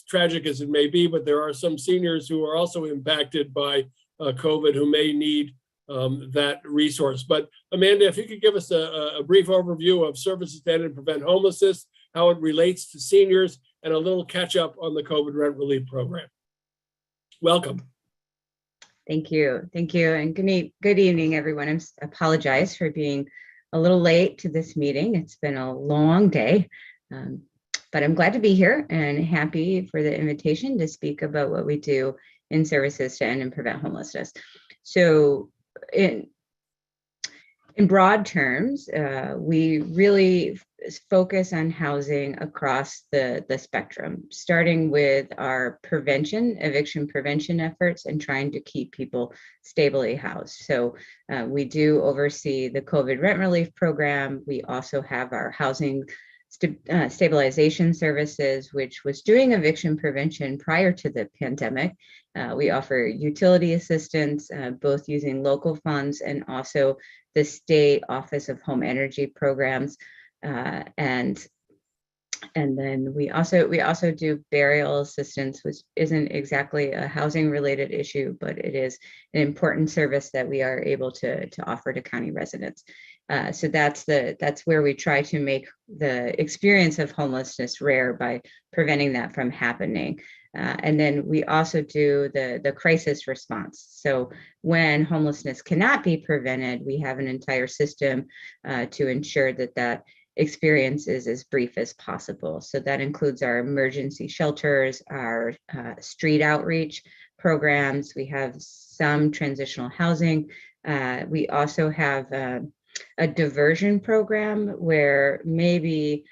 tragic as it may be, but there are some seniors who are also impacted by COVID who may need that resource. But Amanda, if you could give us a brief overview of Services to End and Prevent Homelessness, how it relates to seniors, and a little catch up on the COVID rent relief program. Welcome. Thank you. Thank you. And good evening, everyone. I apologize for being a little late to this meeting. It's been a long day, but I'm glad to be here and happy for the invitation to speak about what we do in Services to End and Prevent Homelessness. So in broad terms, we really focus on housing across the spectrum, starting with our eviction prevention efforts and trying to keep people stably housed. So we do oversee the COVID rent relief program. We also have our housing stabilization services, which was doing eviction prevention prior to the pandemic. We offer utility assistance, both using local funds and also the State Office of Home Energy programs. And then we also do burial assistance, which isn't exactly a housing related issue, but it is an important service that we are able to offer to county residents. So that's where we try to make the experience of homelessness rare by preventing that from happening. And then we also do the crisis response. So when homelessness cannot be prevented, we have an entire system to ensure that experience is as brief as possible. So that includes our emergency shelters, our street outreach programs. We have some transitional housing. We also have a diversion program where maybe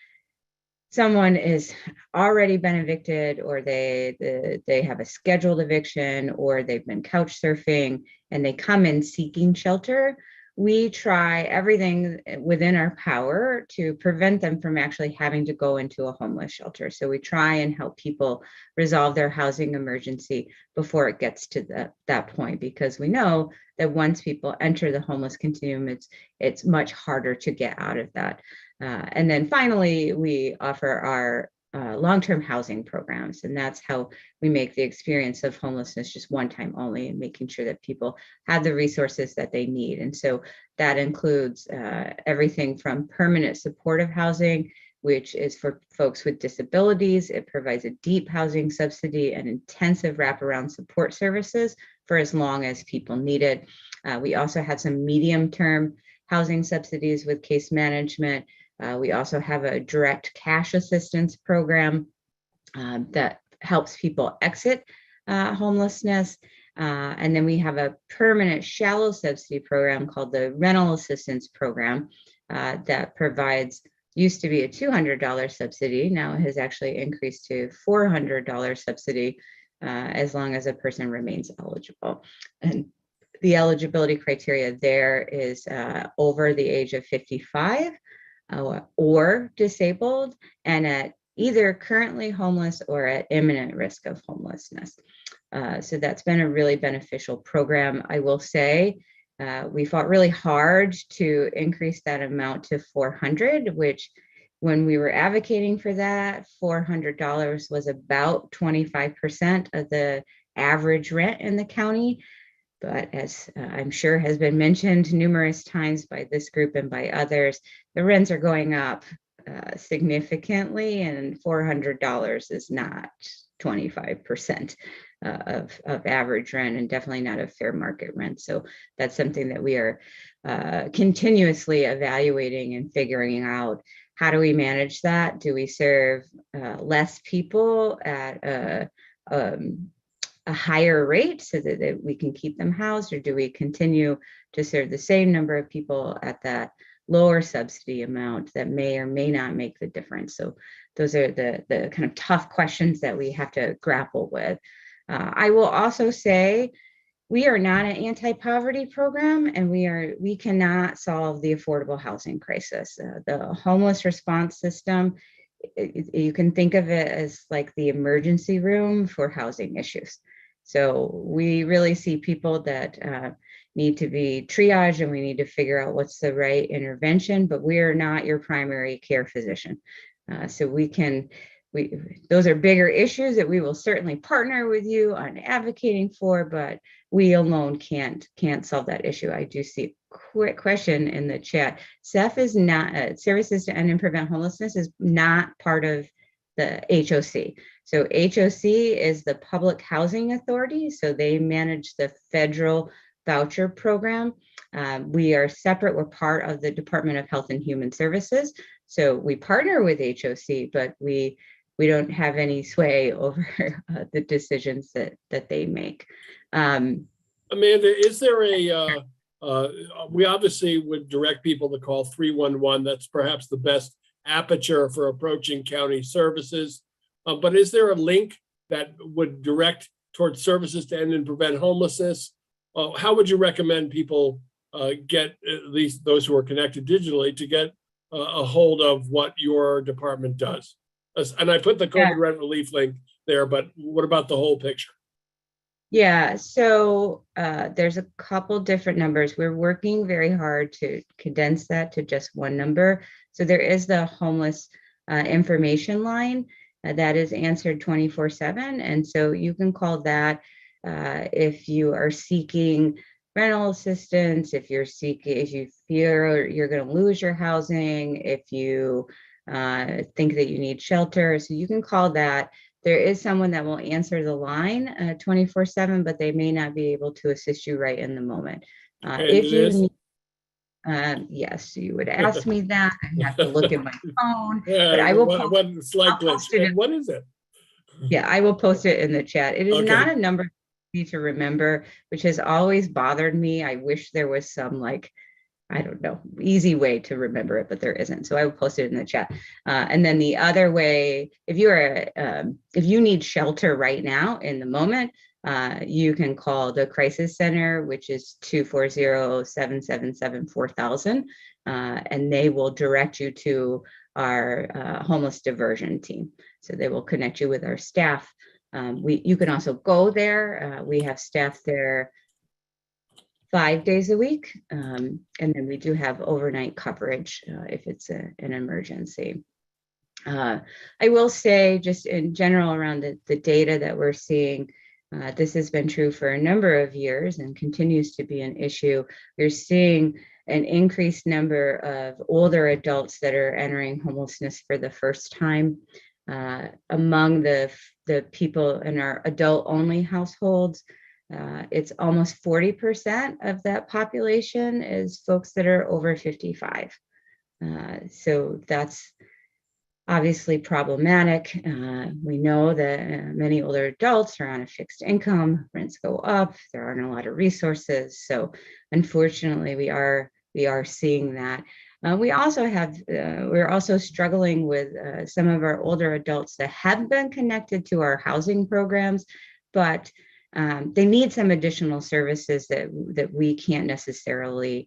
someone is already been evicted, or they have a scheduled eviction, or they've been couch surfing and they come in seeking shelter. We try everything within our power to prevent them from actually having to go into a homeless shelter. So we try and help people resolve their housing emergency before it gets to that point, because we know that once people enter the homeless continuum, it's much harder to get out of that. And then finally, we offer our long-term housing programs, and that's how we make the experience of homelessness just one time only, and making sure that people have the resources that they need. And so that includes everything from permanent supportive housing, which is for folks with disabilities. It provides a deep housing subsidy and intensive wraparound support services for as long as people need it. We also have some medium-term housing subsidies with case management. We also have a direct cash assistance program that helps people exit homelessness. And then we have a permanent shallow subsidy program called the rental assistance program that used to be a $200 subsidy. Now it has actually increased to $400 subsidy as long as a person remains eligible. And the eligibility criteria there is over the age of 55 or disabled, and at either currently homeless or at imminent risk of homelessness. So that's been a really beneficial program. I will say, we fought really hard to increase that amount to 400, which when we were advocating for that, $400 was about 25% of the average rent in the county. But as I'm sure has been mentioned numerous times by this group and by others, the rents are going up significantly, and $400 is not 25% of average rent, and definitely not a fair market rent. So that's something that we are continuously evaluating and figuring out. How do we manage that? Do we serve less people at a higher rate so that we can keep them housed, or do we continue to serve the same number of people at that lower subsidy amount that may or may not make the difference? So those are the kind of tough questions that we have to grapple with. I will also say we are not an anti-poverty program, and we cannot solve the affordable housing crisis. The homeless response system, you can think of it as like the emergency room for housing issues. So we really see people that need to be triaged, and we need to figure out what's the right intervention, but we are not your primary care physician. So those are bigger issues that we will certainly partner with you on advocating for, but we alone can't solve that issue. I do see a quick question in the chat. SEF is not, Services to End and Prevent Homelessness is not part of the HOC. So HOC is the Public Housing Authority. So they manage the federal voucher program. We are separate. We're part of the Department of Health and Human Services. So we partner with HOC, but we don't have any sway over the decisions that they make. Amanda, is there we obviously would direct people to call 311. That's perhaps the best aperture for approaching county services. But is there a link that would direct towards services to end and prevent homelessness? How would you recommend people get, at least those who are connected digitally, to get a hold of what your department does? And I put the COVID rent relief link there, but what about the whole picture? Yeah, so there's a couple different numbers. We're working very hard to condense that to just one number. So there is the homeless information line that is answered 24/7. And so you can call that if you are seeking rental assistance, if you fear you're going to lose your housing, if you think that you need shelter. So you can call that. There is someone that will answer the line 24/7, but they may not be able to assist you right in the moment. If you need, yes, you would ask me that. I have to look at my phone, but I will post it. What is it? Yeah, I will post it in the chat. It is not a number you need to remember, which has always bothered me. I wish there was some I don't know, easy way to remember it, but there isn't. So I will post it in the chat. And then the other way, if you need shelter right now in the moment, you can call the crisis center, which is 240-777-4000, and they will direct you to our homeless diversion team. So they will connect you with our staff. You can also go there. We have staff there 5 days a week. And then we do have overnight coverage if it's an emergency. I will say just in general around the data that we're seeing, this has been true for a number of years and continues to be an issue. We're seeing an increased number of older adults that are entering homelessness for the first time. Among the people in our adult-only households, it's almost 40% of that population is folks that are over 55. So that's obviously problematic. We know that many older adults are on a fixed income, rents go up, there aren't a lot of resources. So unfortunately, we are seeing that. We're also struggling with some of our older adults that have been connected to our housing programs, but they need some additional services that we can't necessarily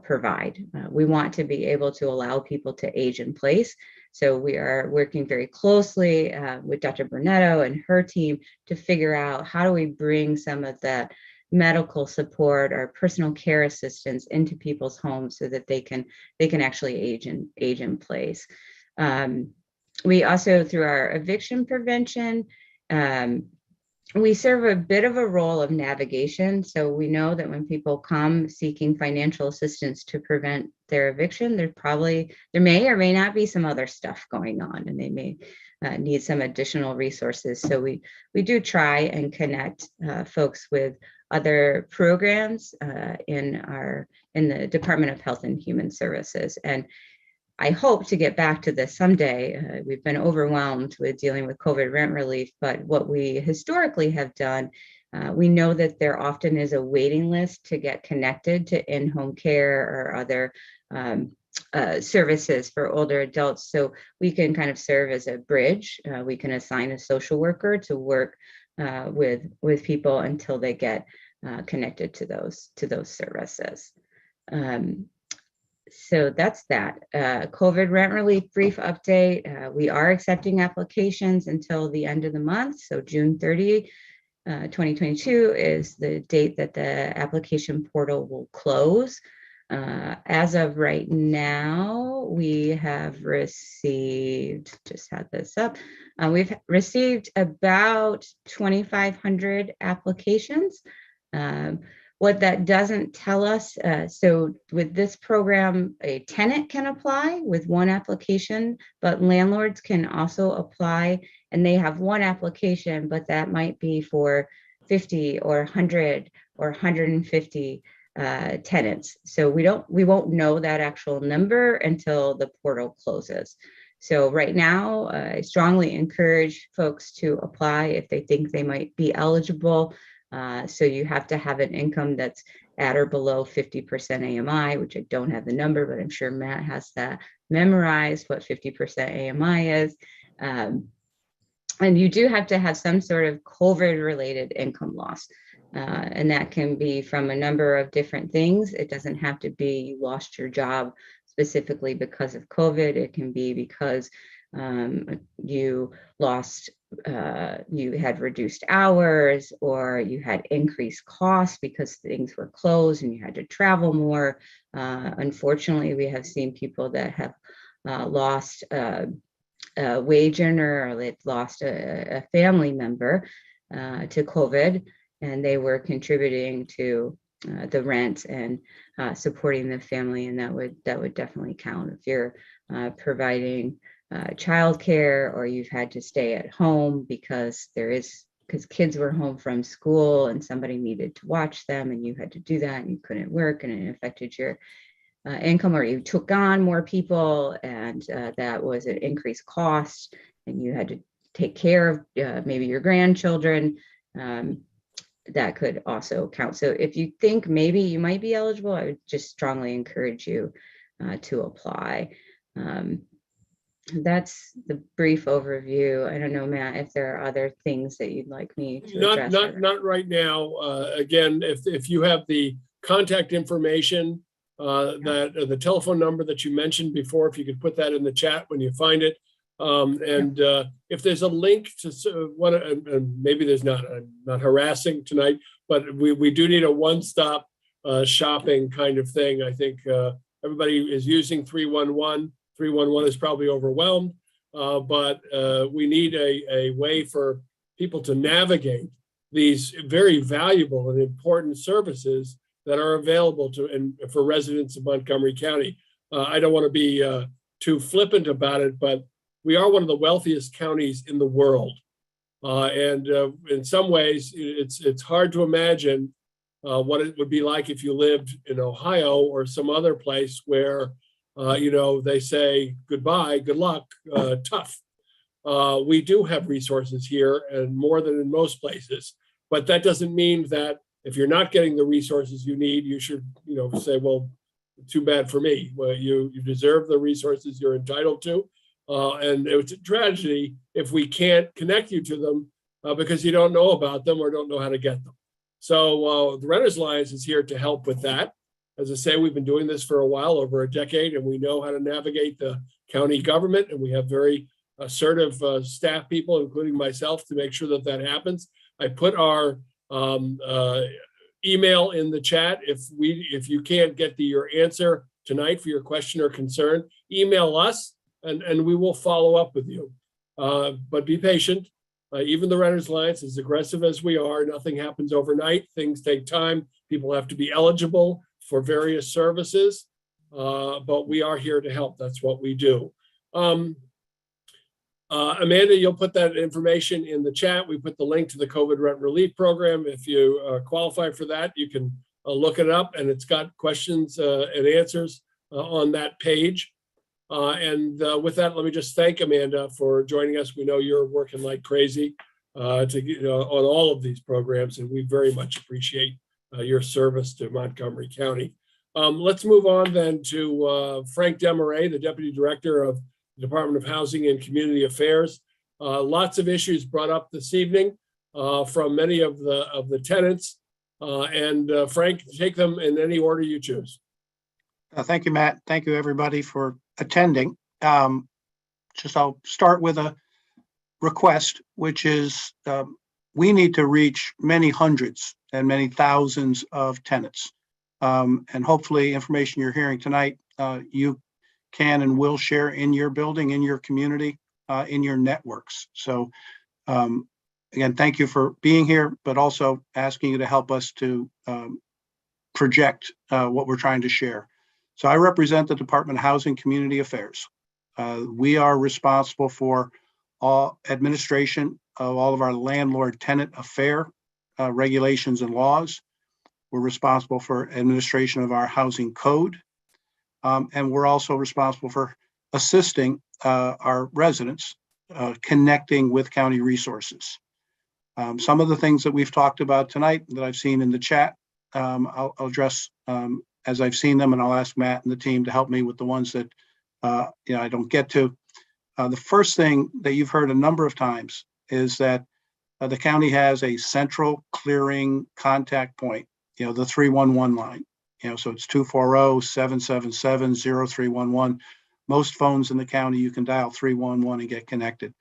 provide. We want to be able to allow people to age in place. So we are working very closely with Dr. Brunetto and her team to figure out how do we bring some of that medical support or personal care assistance into people's homes so that they can actually age in place. We also, through our eviction prevention, we serve a bit of a role of navigation. So we know that when people come seeking financial assistance to prevent their eviction, there may or may not be some other stuff going on, and they may need some additional resources. So we do try and connect folks with other programs in the Department of Health and Human Services. And I hope to get back to this someday. We've been overwhelmed with dealing with COVID rent relief, but what we historically have done, we know that there often is a waiting list to get connected to in-home care or other services for older adults. So we can kind of serve as a bridge. We can assign a social worker to work with people until they get connected to those services. So that's that. COVID rent relief brief update. We are accepting applications until the end of the month. So June 30, 2022 is the date that the application portal will close. As of right now, we have received, just had this up, we've received about 2,500 applications. What that doesn't tell us, so with this program, a tenant can apply with one application, but landlords can also apply, and they have one application, but that might be for 50 or 100 or 150 tenants. So we won't know that actual number until the portal closes. So right now, I strongly encourage folks to apply if they think they might be eligible. So you have to have an income that's at or below 50% AMI, which I don't have the number, but I'm sure Matt has that memorized, what 50% AMI is. And you do have to have some sort of COVID-related income loss. And that can be from a number of different things. It doesn't have to be you lost your job specifically because of COVID. It can be because you lost, you had reduced hours, or you had increased costs because things were closed and you had to travel more. Unfortunately, we have seen people that have lost a wage earner, or they've lost a family member to COVID, and they were contributing to the rent and supporting the family, and that would definitely count. If you're providing childcare, or you've had to stay at home because kids were home from school and somebody needed to watch them, and you had to do that and you couldn't work, and it affected your income, or you took on more people and that was an increased cost, and you had to take care of maybe your grandchildren, that could also count. So if you think maybe you might be eligible, I would just strongly encourage you to apply. That's the brief overview. I don't know, Matt, if there are other things that you'd like me to address. Not right now. Again, if you have the contact information, that the telephone number that you mentioned before, if you could put that in the chat when you find it. And if there's a link to one, and maybe there's not, I'm not harassing tonight, but we do need a one-stop shopping kind of thing. I think everybody is using 311. 311 is probably overwhelmed, but we need a way for people to navigate these very valuable and important services that are available for residents of Montgomery County. I don't want to be too flippant about it, but we are one of the wealthiest counties in the world. And in some ways, it's hard to imagine what it would be like if you lived in Ohio or some other place where they say goodbye, good luck, tough. We do have resources here, and more than in most places, but that doesn't mean that if you're not getting the resources you need, you should, say, well, too bad for me. Well, you deserve the resources you're entitled to. And it's a tragedy if we can't connect you to them because you don't know about them or don't know how to get them. So the Renters Alliance is here to help with that. As I say, we've been doing this for a while, over a decade, and we know how to navigate the county government, and we have very assertive staff people, including myself, to make sure that that happens. I put our email in the chat. If you can't get your answer tonight for your question or concern, email us and we will follow up with you. But be patient. Even the Renters Alliance, as aggressive as we are, nothing happens overnight. Things take time. People have to be eligible for various services, but we are here to help. That's what we do. Amanda, you'll put that information in the chat. We put the link to the COVID rent relief program. If you qualify for that, you can look it up, and it's got questions and answers on that page. With that, let me just thank Amanda for joining us. We know you're working like crazy on all of these programs, and we very much appreciate your service to Montgomery County. Let's move on then to Frank Demaray, the Deputy Director of the Department of Housing and Community Affairs. Lots of issues brought up this evening from many of the tenants. Frank, take them in any order you choose. Thank you, Matt. Thank you, everybody, for attending. I'll start with a request, which is we need to reach many hundreds and many thousands of tenants. And hopefully information you're hearing tonight, you can and will share in your building, in your community, in your networks. So again, thank you for being here, but also asking you to help us to project what we're trying to share. So I represent the Department of Housing Community Affairs. We are responsible for all administration of all of our landlord-tenant affair regulations and laws. We're responsible for administration of our housing code. And we're also responsible for assisting our residents connecting with county resources. Some of the things that we've talked about tonight that I've seen in the chat, I'll address as I've seen them, and I'll ask Matt and the team to help me with the ones that I don't get to. The first thing that you've heard a number of times is that the county has a central clearing contact point, the 311 line. So it's 240-777-0311. Most phones in the county, you can dial 311 and get connected.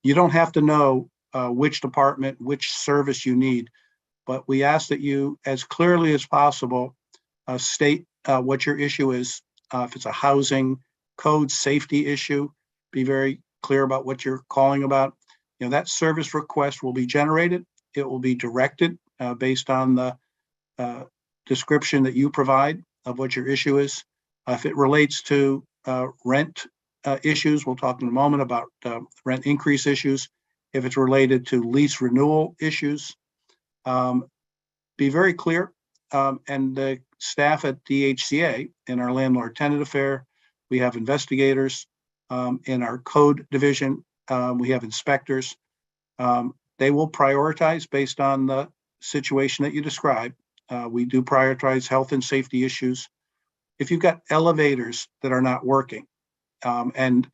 You don't have to know which department, which service you need, but we ask that you, as clearly as possible, state what your issue is. If it's a housing code safety issue, be very clear about what you're calling about. That service request will be generated. It will be directed based on the description that you provide of what your issue is. If it relates to rent issues, we'll talk in a moment about rent increase issues. If it's related to lease renewal issues, be very clear. And the staff at DHCA in our landlord tenant affair, we have investigators in our code division. We have inspectors. They will prioritize based on the situation that you described. We do prioritize health and safety issues. If you've got elevators that are not working, and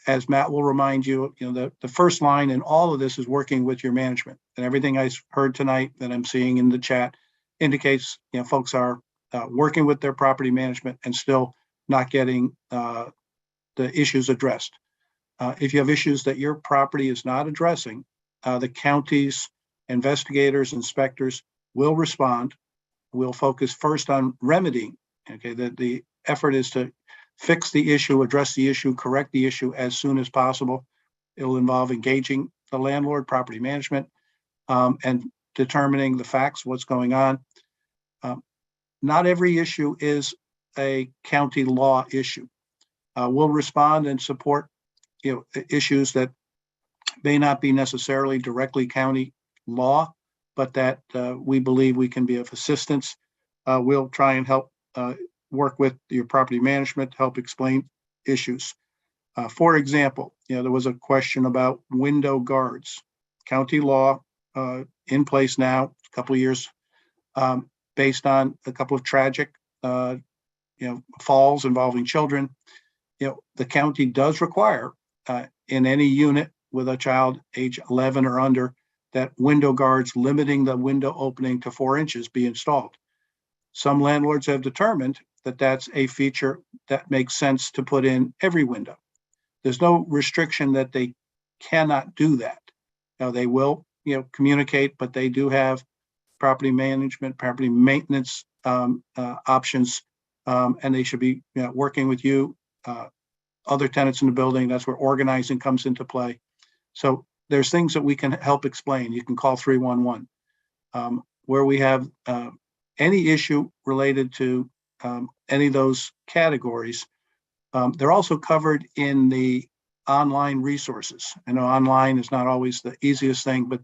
as Matt will remind you, the first line in all of this is working with your management. And everything I heard tonight that I'm seeing in the chat indicates folks are working with their property management and still not getting the issues addressed. If you have issues that your property is not addressing, the county's investigators, inspectors will respond. We'll focus first on remedying. Okay, the effort is to fix the issue, address the issue, correct the issue as soon as possible. It'll involve engaging the landlord, property management, and determining the facts, what's going on. Not every issue is a county law issue. We'll respond and support issues that may not be necessarily directly county law, but that we believe we can be of assistance. We'll try and help work with your property management to help explain issues. For example, there was a question about window guards. County law in place now, a couple of years, based on a couple of tragic falls involving children. The county does require in any unit with a child age 11 or under that window guards limiting the window opening to 4 inches be installed. Some landlords have determined that that's a feature that makes sense to put in every window. There's no restriction that they cannot do that. Now they will, communicate, but they do have property management, property maintenance options, and they should be working with you, other tenants in the building. That's where organizing comes into play. So there's things that we can help explain. You can call 311. Where we have any issue related to any of those categories, they're also covered in the online resources. I know online is not always the easiest thing, but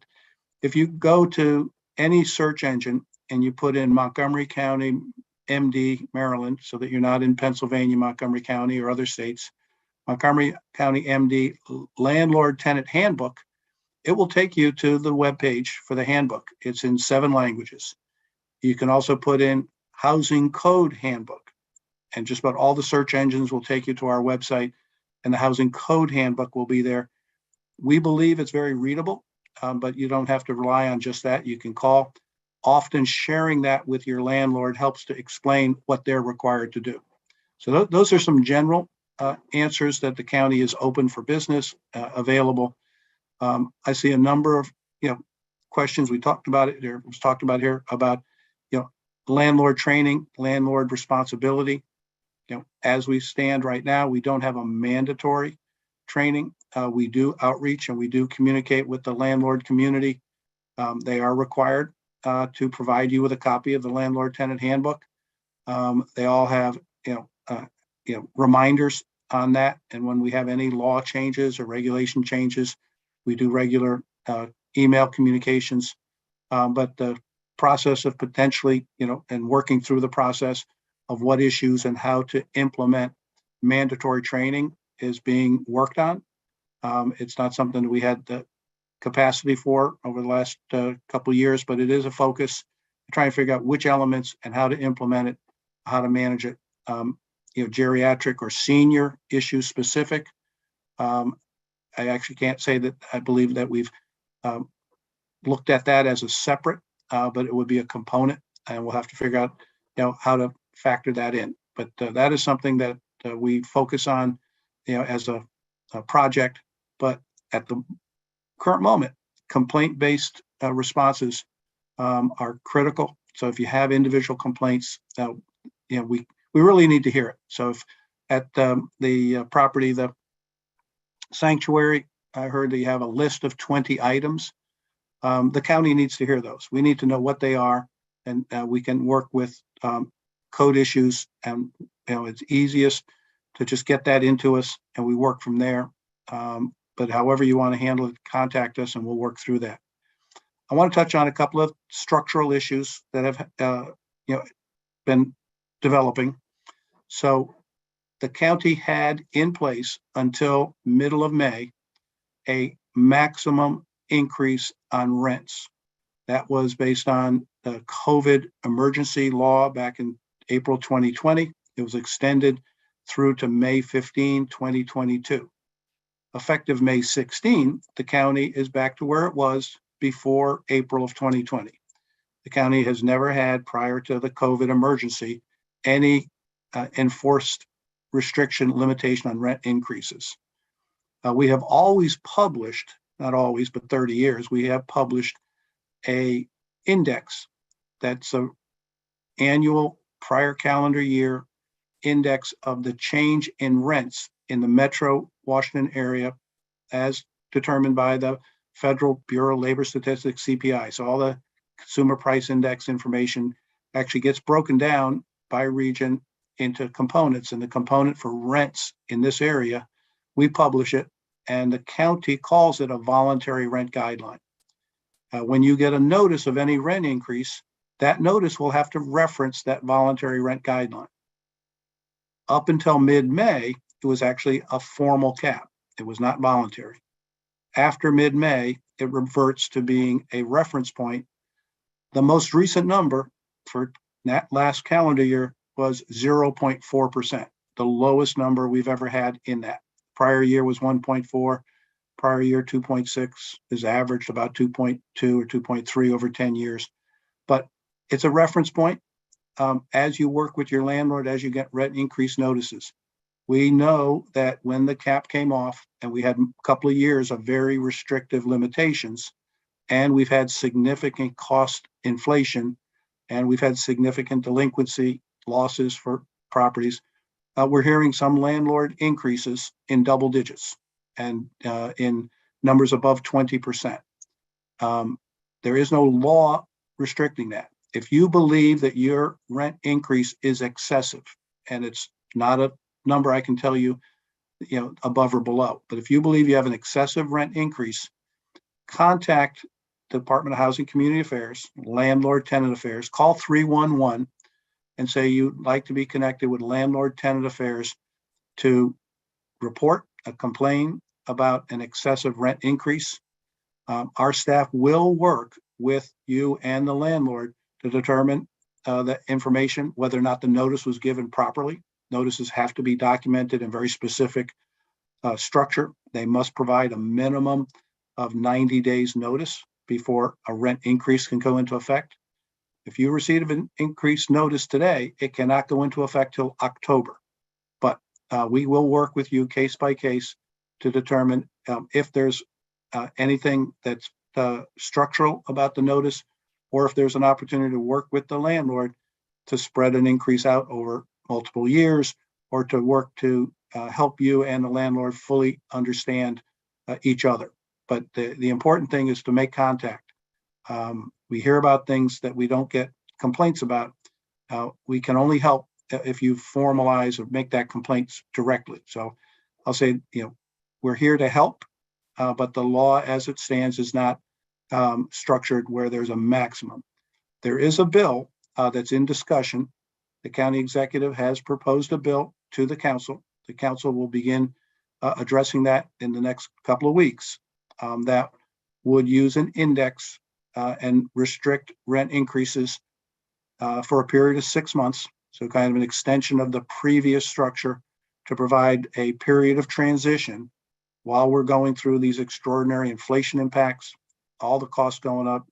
if you go to any search engine and you put in Montgomery County, MD, Maryland, so that you're not in Pennsylvania, Montgomery County or other states, Montgomery County MD Landlord Tenant Handbook, it will take you to the webpage for the handbook. It's in 7 languages. You can also put in Housing Code Handbook, and just about all the search engines will take you to our website, and the Housing Code Handbook will be there. We believe it's very readable, but you don't have to rely on just that. You can call. Often sharing that with your landlord helps to explain what they're required to do. So those are some general answers that the county is open for business, available. I see a number of questions. We talked about it. It was talked about here about landlord training, landlord responsibility. As we stand right now, we don't have a mandatory training. We do outreach and we do communicate with the landlord community. They are required to provide you with a copy of the Landlord Tenant Handbook. They all have reminders on that, and when we have any law changes or regulation changes, we do regular email communications. But the process of potentially, and working through the process of what issues and how to implement mandatory training is being worked on. It's not something that we had the capacity for over the last couple of years, but it is a focus to try and figure out which elements and how to implement it, how to manage it. Geriatric or senior issue specific. I actually can't say that I believe that we've looked at that as a separate, but it would be a component, and we'll have to figure out how to factor that in. But that is something that we focus on as a project. But at the current moment, complaint-based responses are critical. So if you have individual complaints, we really need to hear it. So if at the property, the sanctuary, I heard that you have a list of 20 items. The county needs to hear those. We need to know what they are, and we can work with code issues. And it's easiest to just get that into us, and we work from there. But however you want to handle it, contact us, and we'll work through that. I want to touch on a couple of structural issues that have been developing. So the county had in place until middle of May a maximum increase on rents. That was based on the COVID emergency law back in April 2020. It was extended through to May 15, 2022. Effective May 16, the county is back to where it was before April of 2020. The county has never had, prior to the COVID emergency, any enforced restriction, limitation on rent increases. We have always published, not always, but 30 years, we have published a index that's an annual prior calendar year index of the change in rents in the Metro Washington area as determined by the Federal Bureau of Labor Statistics, CPI. So all the consumer price index information actually gets broken down by region into components, and the component for rents in this area, we publish it, and the county calls it a voluntary rent guideline. When you get a notice of any rent increase, that notice will have to reference that voluntary rent guideline. Up until mid-May, it was actually a formal cap. It was not voluntary. After mid-May, it reverts to being a reference point. The most recent number for that last calendar year was 0.4%, the lowest number we've ever had in that. Prior year was 1.4, prior year 2.6 is averaged about 2.2 or 2.3 over 10 years. But it's a reference point. as you work with your landlord, as you get rent increase notices. We know that when the cap came off and we had a couple of years of very restrictive limitations, and we've had significant cost inflation, and we've had significant delinquency losses for properties, we're hearing some landlord increases in double digits and in numbers above 20%. There is no law restricting that. If you believe that your rent increase is excessive, and it's not a number I can tell you, above or below, but if you believe you have an excessive rent increase, contact the Department of Housing Community Affairs, Landlord Tenant Affairs, call 311 and say you'd like to be connected with Landlord Tenant Affairs to report a complaint about an excessive rent increase. Our staff will work with you and the landlord to determine the information, whether or not the notice was given properly. Notices have to be documented in very specific structure. They must provide a minimum of 90 days notice before a rent increase can go into effect. If you receive an increased notice today, it cannot go into effect till October. But we will work with you case by case to determine if there's anything that's structural about the notice, or if there's an opportunity to work with the landlord to spread an increase out over multiple years, or to work to help you and the landlord fully understand each other. But the important thing is to make contact. We hear about things that we don't get complaints about. We can only help if you formalize or make that complaint directly. So I'll say, we're here to help, but the law as it stands is not structured where there's a maximum. There is a bill that's in discussion. The county executive has proposed a bill to the council. The council will begin addressing that in the next couple of weeks. That would use an index and restrict rent increases for a period of 6 months. So kind of an extension of the previous structure to provide a period of transition while we're going through these extraordinary inflation impacts, all the costs going up,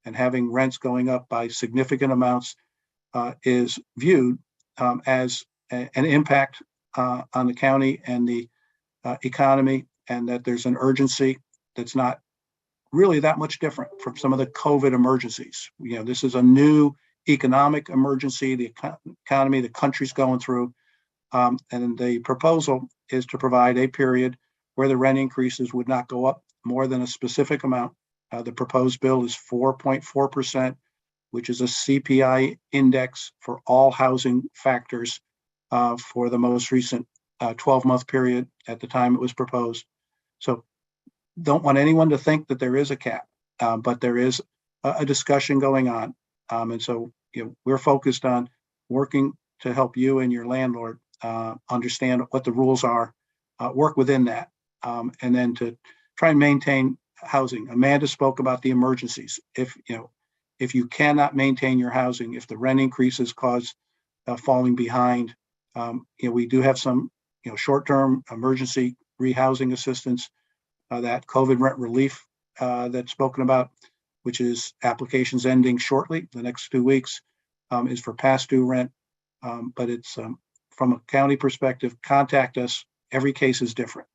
and having rents going up by significant amounts is viewed as an impact on the county and the economy, and that there's an urgency that's not really that much different from some of the COVID emergencies. This is a new economic emergency, the economy, the country's going through. And the proposal is to provide a period where the rent increases would not go up more than a specific amount. The proposed bill is 4.4%, which is a CPI index for all housing factors for the most recent 12-month period at the time it was proposed. So don't want anyone to think that there is a cap, but there is a discussion going on. And so we're focused on working to help you and your landlord understand what the rules are, work within that, and then to try and maintain housing. Amanda spoke about the emergencies. If you cannot maintain your housing, if the rent increases cause falling behind, we do have some short-term emergency rehousing assistance, that COVID rent relief that's spoken about, which is applications ending shortly, the next 2 weeks, is for past due rent. But it's from a county perspective, contact us. Every case is different.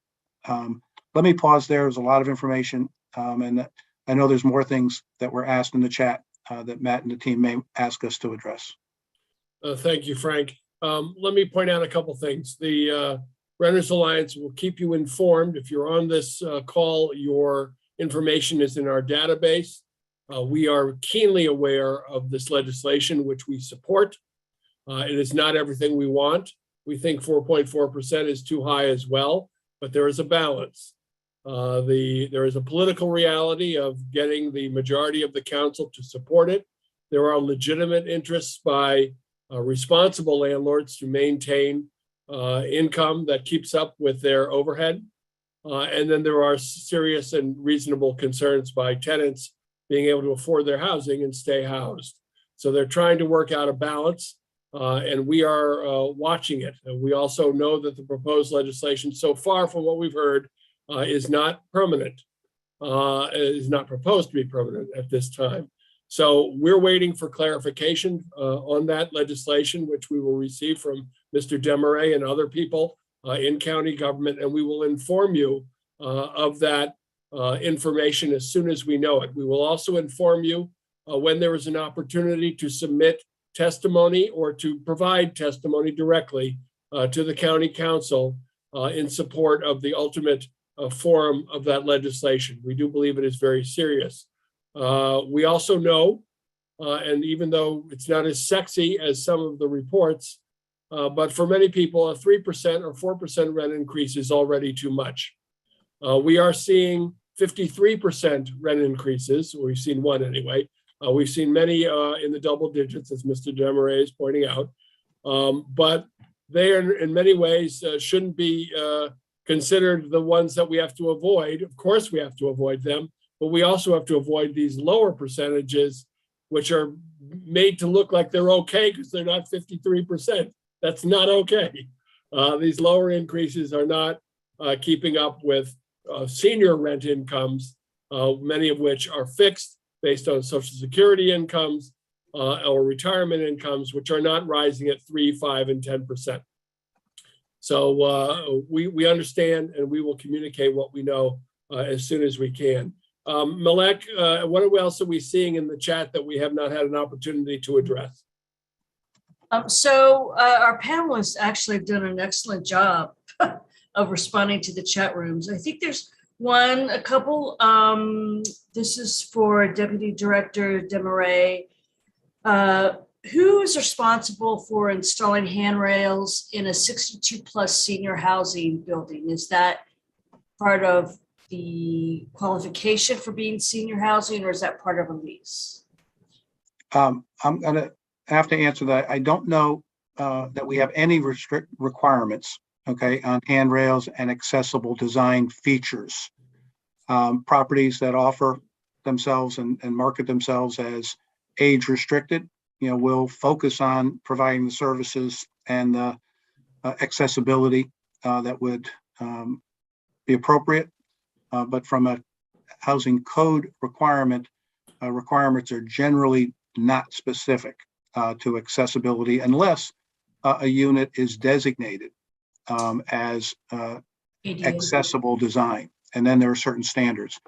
Let me pause there. There's a lot of information. And I know there's more things that were asked in the chat that Matt and the team may ask us to address. Thank you, Frank. Let me point out a couple things. The Renters Alliance will keep you informed. If you're on this call, your information is in our database. We are keenly aware of this legislation, which we support. It is not everything we want. We think 4.4% is too high as well, but there is a balance. There is a political reality of getting the majority of the council to support it. There are legitimate interests by responsible landlords to maintain income that keeps up with their overhead. And then there are serious and reasonable concerns by tenants being able to afford their housing and stay housed. So they're trying to work out a balance, and we are watching it. And we also know that the proposed legislation so far, from what we've heard, is not permanent, is not proposed to be permanent at this time. So we're waiting for clarification on that legislation, which we will receive from Mr. Demaray and other people in county government, and we will inform you of that information as soon as we know it. We will also inform you when there is an opportunity to submit testimony or to provide testimony directly to the county council in support of the ultimate form of that legislation. We do believe it is very serious. We also know, and even though it's not as sexy as some of the reports, but for many people, a 3% or 4% rent increase is already too much. We are seeing 53% rent increases. We've seen one anyway. We've seen many in the double digits, as Mr. Demaray is pointing out. But they are in many ways shouldn't be considered the ones that we have to avoid. Of course, we have to avoid them, but we also have to avoid these lower percentages, which are made to look like they're okay because they're not 53%. That's not okay. These lower increases are not keeping up with senior rent incomes, many of which are fixed based on Social Security incomes or retirement incomes, which are not rising at 3%, 5%, and 10%. So we understand, and we will communicate what we know as soon as we can. Malek, what else are we seeing in the chat that we have not had an opportunity to address? So our panelists actually have done an excellent job of responding to the chat rooms. I think there's a couple. This is for Deputy Director Demaray. Who is responsible for installing handrails in a 62+ senior housing building? Is that part of the qualification for being senior housing, or is that part of a lease? I'm gonna have to answer that. I don't know that we have any requirements, okay, on handrails and accessible design features. Properties that offer themselves and market themselves as age restricted, will focus on providing the services and the accessibility that would be appropriate. But from a housing code requirement, requirements are generally not specific to accessibility unless a unit is designated as accessible design. And then there are certain standards.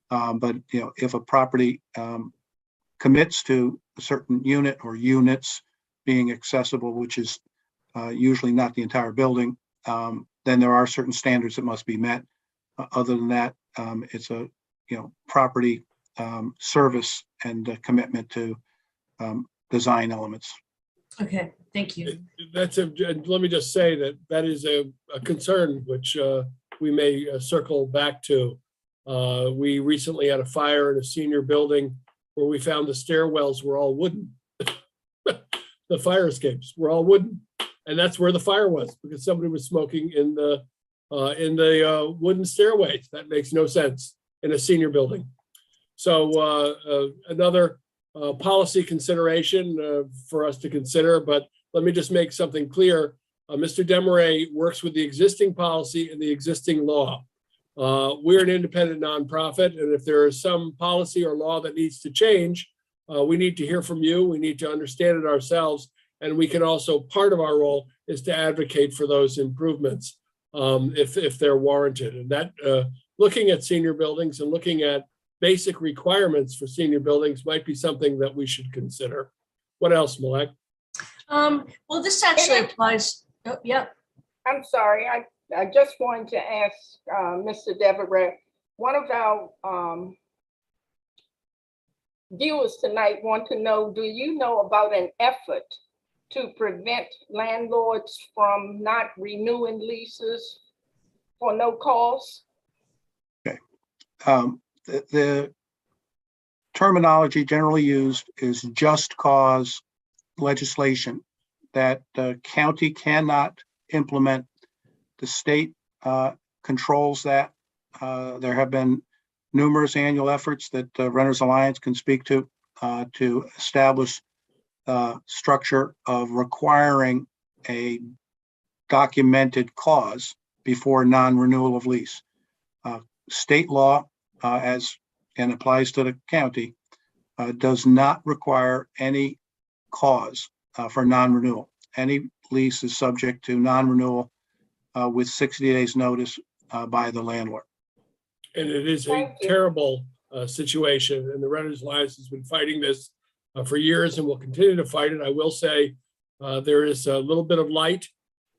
But if a property commits to a certain unit or units being accessible, which is usually not the entire building, then there are certain standards that must be met. Other than that, it's a property service and commitment to design elements. Okay, thank you. Let me just say that is a concern which we may circle back to. We recently had a fire in a senior building where we found the stairwells were all wooden. The fire escapes were all wooden, and that's where the fire was, because somebody was smoking in the wooden stairways. That makes no sense in a senior building. So another policy consideration for us to consider, but let me just make something clear. Mr. Demaray works with the existing policy and the existing law. We're an independent nonprofit, and if there is some policy or law that needs to change, we need to hear from you. We need to understand it ourselves, and we can also, part of our role is to advocate for those improvements if they're warranted. And that looking at senior buildings and looking at basic requirements for senior buildings might be something that we should consider. What else, Malek? Well, this actually applies. Oh, yeah. I'm sorry, I just wanted to ask Mr. Devereux, one of our viewers tonight want to know, do you know about an effort to prevent landlords from not renewing leases for no cause? Okay. The terminology generally used is just cause legislation that the county cannot implement. The state controls that. There have been numerous annual efforts that Renters Alliance can speak to establish structure of requiring a documented cause before non-renewal of lease. State law, as and applies to the county, does not require any cause for non-renewal. Any lease is subject to non-renewal with 60 days notice by the landlord. And it is a terrible situation, and the Renters Alliance has been fighting this for years and will continue to fight it. I will say there is a little bit of light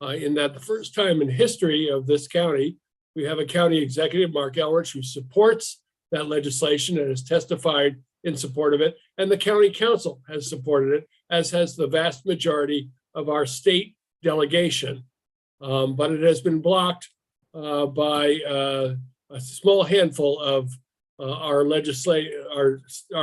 in that the first time in history of this county, we have a county executive, Mark Elrich, who supports that legislation and has testified in support of it. And the county council has supported it, as has the vast majority of our state delegation. But it has been blocked by a small handful of our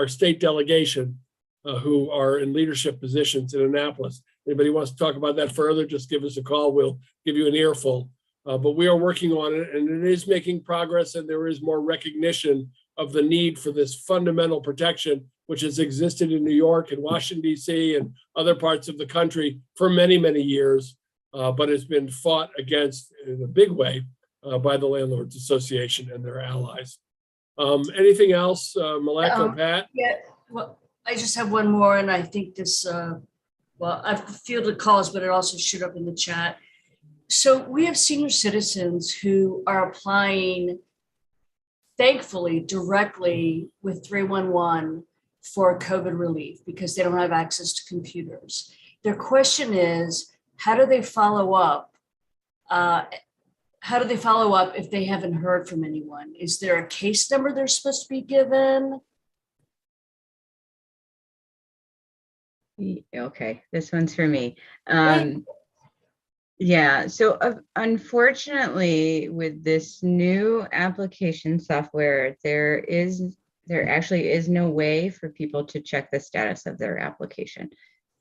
state delegation who are in leadership positions in Annapolis. Anybody wants to talk about that further, just give us a call. We'll give you an earful. But we are working on it, and it is making progress, and there is more recognition of the need for this fundamental protection, which has existed in New York and Washington, D.C. and other parts of the country for many, many years, but has been fought against in a big way by the Landlords Association and their allies. Anything else, Malek or Pat? Yeah, well, I just have one more, and I think this, well, I've fielded calls, but it also showed up in the chat. So we have senior citizens who are applying, thankfully, directly with 311 for COVID relief because they don't have access to computers. Their question is, how do they follow up? How do they follow up if they haven't heard from anyone? Is there a case number they're supposed to be given? Okay, this one's for me. Yeah, so unfortunately, with this new application software, there actually is no way for people to check the status of their application.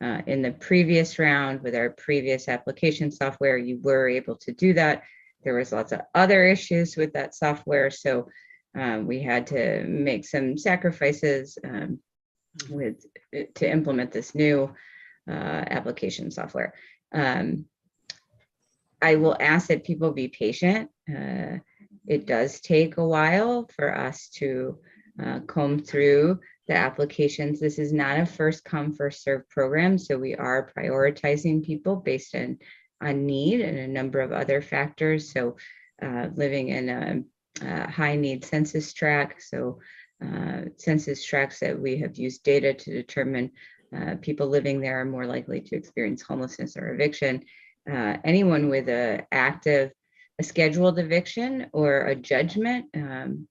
In the previous round with our previous application software, you were able to do that. There was lots of other issues with that software, so we had to make some sacrifices to implement this new application software. I will ask that people be patient. It does take a while for us to comb through the applications. This is not a first come, first served program, so we are prioritizing people based on need and a number of other factors. So living in a high need census tract, so census tracts that we have used data to determine people living there are more likely to experience homelessness or eviction. Anyone with a scheduled eviction or a judgment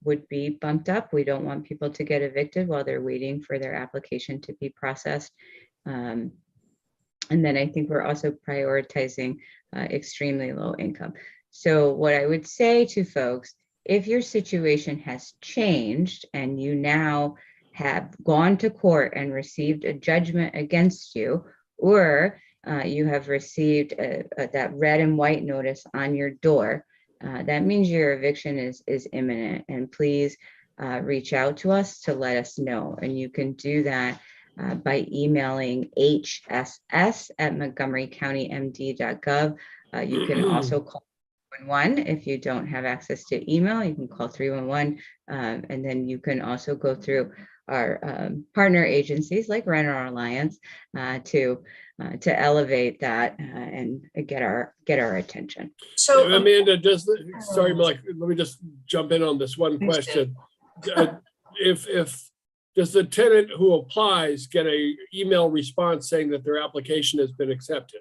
would be bumped up. We don't want people to get evicted while they're waiting for their application to be processed. And then I think we're also prioritizing extremely low income. So what I would say to folks, if your situation has changed and you now have gone to court and received a judgment against you, or you have received that red and white notice on your door, that means your eviction is imminent. And please reach out to us to let us know. And you can do that by emailing hss@montgomerycountymd.gov. You can also call 311 if you don't have access to email. You can call 311, and then you can also go through our partner agencies like Renter Alliance to elevate that and get our attention. So Amanda, sorry, Mike, let me just jump in on this one question. If does the tenant who applies get a email response saying that their application has been accepted?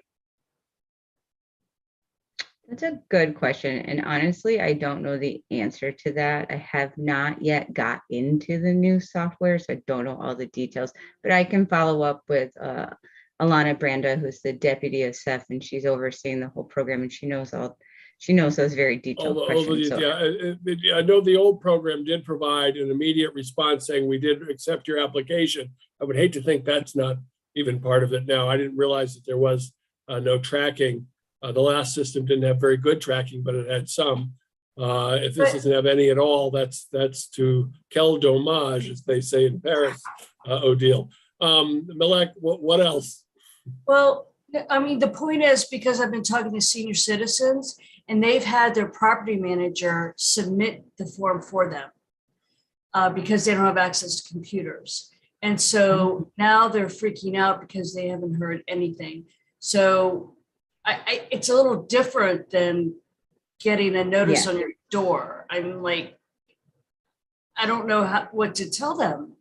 That's a good question. And honestly, I don't know the answer to that. I have not yet got into the new software, so I don't know all the details, but I can follow up with Alana Branda, who's the deputy of SEF, and she's overseeing the whole program, and she knows those very detailed questions. I know the old program did provide an immediate response saying we did accept your application. I would hate to think that's not even part of it now. I didn't realize that there was no tracking. The last system didn't have very good tracking, but it had some. If this doesn't have any at all, that's to quel dommage, as they say in Paris, Odile. Malek, what else? Well, I mean, the point is, because I've been talking to senior citizens and they've had their property manager submit the form for them because they don't have access to computers. And so now they're freaking out because they haven't heard anything. So it's a little different than getting a notice Yeah. on your door. I'm like, I don't know what to tell them.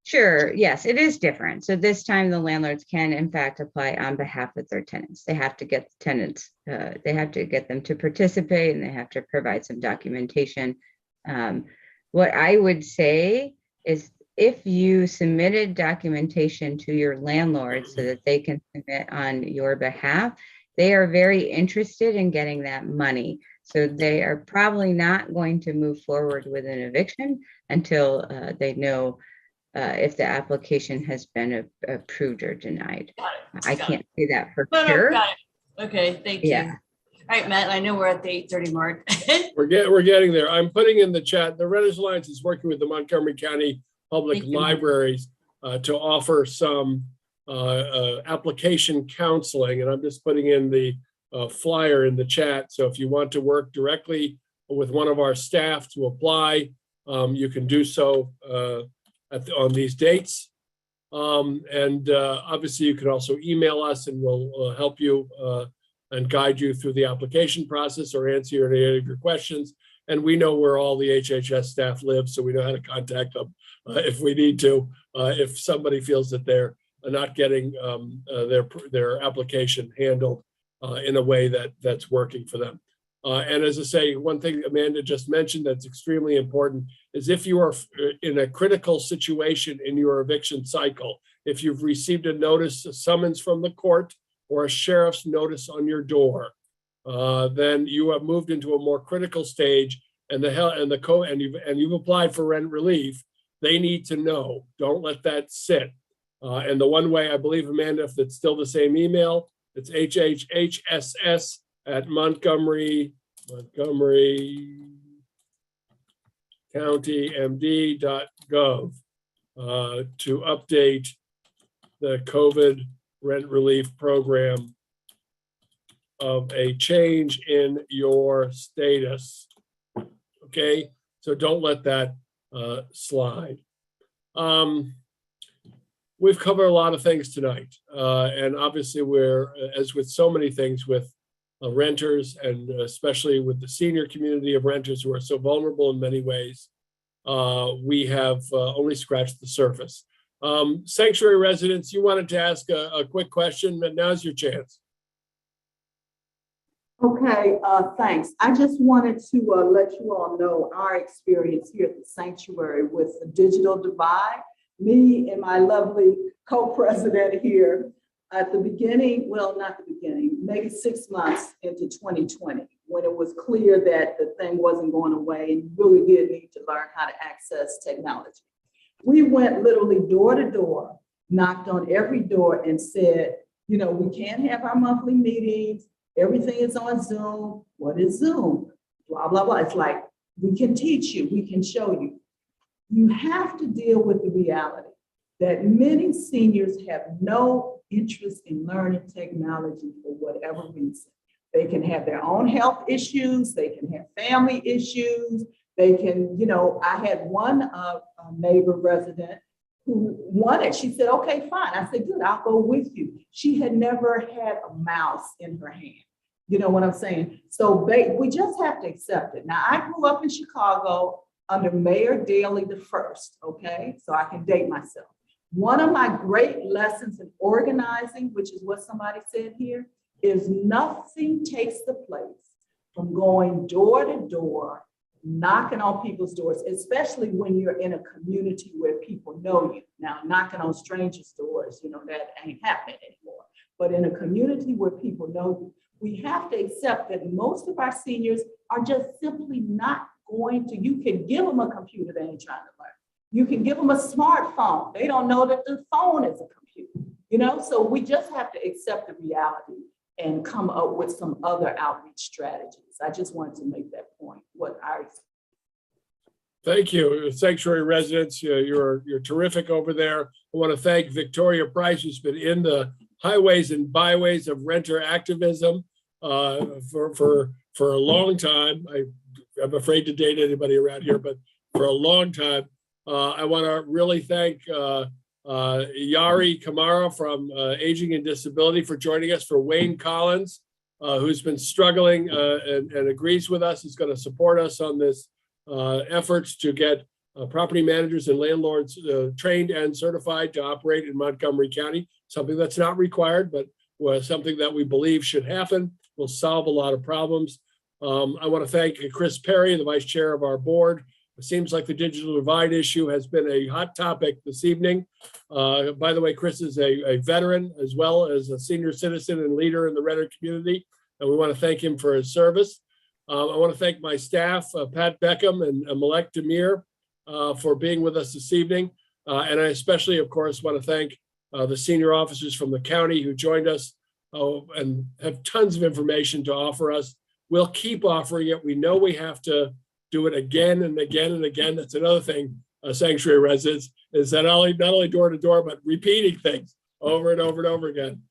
Sure, yes, it is different. So this time the landlords can in fact apply on behalf of their tenants. They have to get the tenants, they have to get them to participate, and they have to provide some documentation. What I would say is if you submitted documentation to your landlord so that they can submit on your behalf, they are very interested in getting that money. So they are probably not going to move forward with an eviction until they know if the application has been approved or denied. I can't say that for sure. Got it. Okay, thank you. Yeah. All right, Matt, I know we're at the 8:30 mark. We're getting there. I'm putting in the chat, the Renters Alliance is working with the Montgomery County Public Thank you. Libraries to offer some application counseling. And I'm just putting in the flyer in the chat. So if you want to work directly with one of our staff to apply, you can do so on these dates. Obviously you can also email us and we'll help you and guide you through the application process or answer any of your questions. And we know where all the HHS staff live, so we know how to contact them if we need to, if somebody feels that they're not getting their application handled in a way that's working for them. And as I say, one thing Amanda just mentioned that's extremely important is if you are in a critical situation in your eviction cycle, if you've received a notice, a summons from the court, or a sheriff's notice on your door, then you have moved into a more critical stage, and you've applied for rent relief. They need to know. Don't let that sit. And the one way, I believe, Amanda, if it's still the same email, it's montgomery.countymd.gov to update the COVID rent relief program of a change in your status. Okay, so don't let that slide. We've covered a lot of things tonight, and obviously we're, as with so many things with renters, and especially with the senior community of renters who are so vulnerable in many ways, we have only scratched the surface. Sanctuary residents, you wanted to ask a quick question, but now's your chance. Okay, thanks. I just wanted to let you all know our experience here at the sanctuary with the digital divide. Me and my lovely co-president here at the beginning, well, not the beginning, maybe 6 months into 2020, when it was clear that the thing wasn't going away and you really did need to learn how to access technology. We went literally door to door, knocked on every door and said, you know, we can't have our monthly meetings. Everything is on Zoom. What is Zoom? Blah, blah, blah. It's like, we can teach you, we can show you. You have to deal with the reality that many seniors have no interest in learning technology for whatever reason. They can have their own health issues, they can have family issues, they can, you know, I had one neighbor resident who wanted, she said, okay, fine. I said, good, I'll go with you. She had never had a mouse in her hand. You know what I'm saying? So we just have to accept it. Now, I grew up in Chicago under Mayor Daley the first, okay? So I can date myself. One of my great lessons in organizing, which is what somebody said here, is nothing takes the place from going door to door, knocking on people's doors, especially when you're in a community where people know you. Now, knocking on strangers' doors, you know, that ain't happening anymore. But in a community where people know you, we have to accept that most of our seniors are just simply not going to, you can give them a computer, they ain't trying to learn. You can give them a smartphone. They don't know that the phone is a computer, you know? So we just have to accept the reality and come up with some other outreach strategies. I just wanted to make that point. Thank you, Sanctuary residents. You're terrific over there. I want to thank Victoria Price, who's been in the highways and byways of renter activism for a long time. I'm afraid to date anybody around here, but for a long time. I want to really thank Yari Kamara from Aging and Disability for joining us, for Wayne Collins, who's been struggling and agrees with us. He's going to support us on this efforts to get property managers and landlords trained and certified to operate in Montgomery County, something that's not required, but was something that we believe should happen, will solve a lot of problems. I want to thank Chris Perry, the vice chair of our board. It seems like the digital divide issue has been a hot topic this evening. By the way, Chris is a veteran as well as a senior citizen and leader in the renter community, and we want to thank him for his service. I want to thank my staff, Pat Beckham and Malek Demir, for being with us this evening. And I especially, of course, want to thank the senior officers from the county who joined us and have tons of information to offer us. We'll keep offering it. We know we have to do it again and again and again. That's another thing, sanctuary residents, is that not only door to door, but repeating things over and over and over again.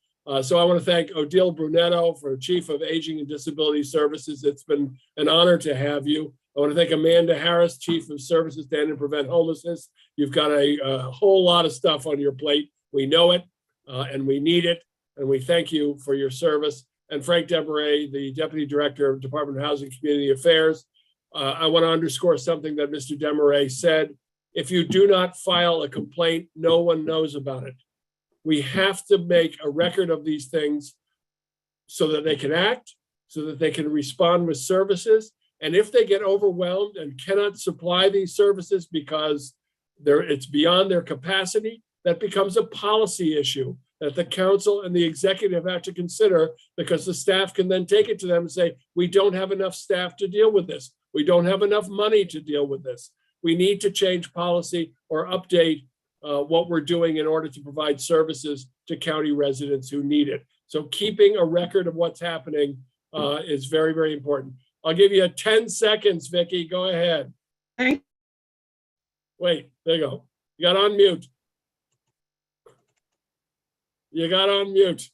So I want to thank Odile Brunetto, for Chief of Aging and Disability Services. It's been an honor to have you. I want to thank Amanda Harris, Chief of Services to End and Prevent Homelessness. You've got a whole lot of stuff on your plate. We know it and we need it. And we thank you for your service. And Frank Demaray, the Deputy Director of Department of Housing and Community Affairs. I want to underscore something that Mr. Demaray said. If you do not file a complaint, no one knows about it. We have to make a record of these things so that they can act, so that they can respond with services. And if they get overwhelmed and cannot supply these services because it's beyond their capacity, that becomes a policy issue that the council and the executive have to consider, because the staff can then take it to them and say, we don't have enough staff to deal with this. We don't have enough money to deal with this. We need to change policy or update what we're doing in order to provide services to county residents who need it. So keeping a record of what's happening is very, very important. I'll give you 10 seconds, Vicki. Go ahead. Wait, there you go. You got on mute. You got on mute.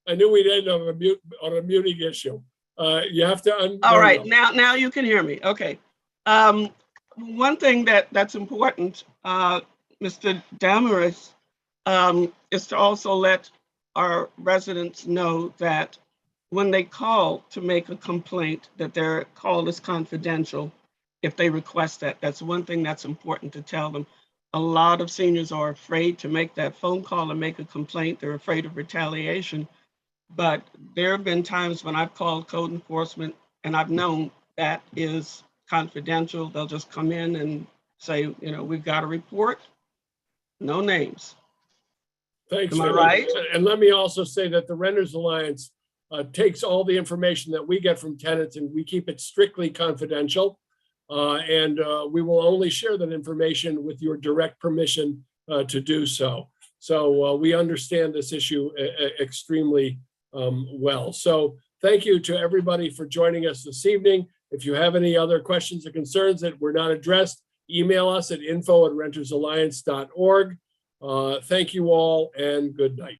I knew we'd end on a muting issue. You have to. All right, now you can hear me. Okay. One thing that's important, Mr. Damaris, is to also let our residents know that when they call to make a complaint, that their call is confidential if they request that. That's one thing that's important to tell them. A lot of seniors are afraid to make that phone call and make a complaint. They're afraid of retaliation. But there have been times when I've called code enforcement and I've known that is confidential. They'll just come in and say, we've got a report, no names. Thanks. Am I right? And let me also say that the Renters Alliance takes all the information that we get from tenants and we keep it strictly confidential. And we will only share that information with your direct permission to do so. So we understand this issue extremely well. So thank you to everybody for joining us this evening. If you have any other questions or concerns that were not addressed, email us at info@rentersalliance.org. Thank you all and good night.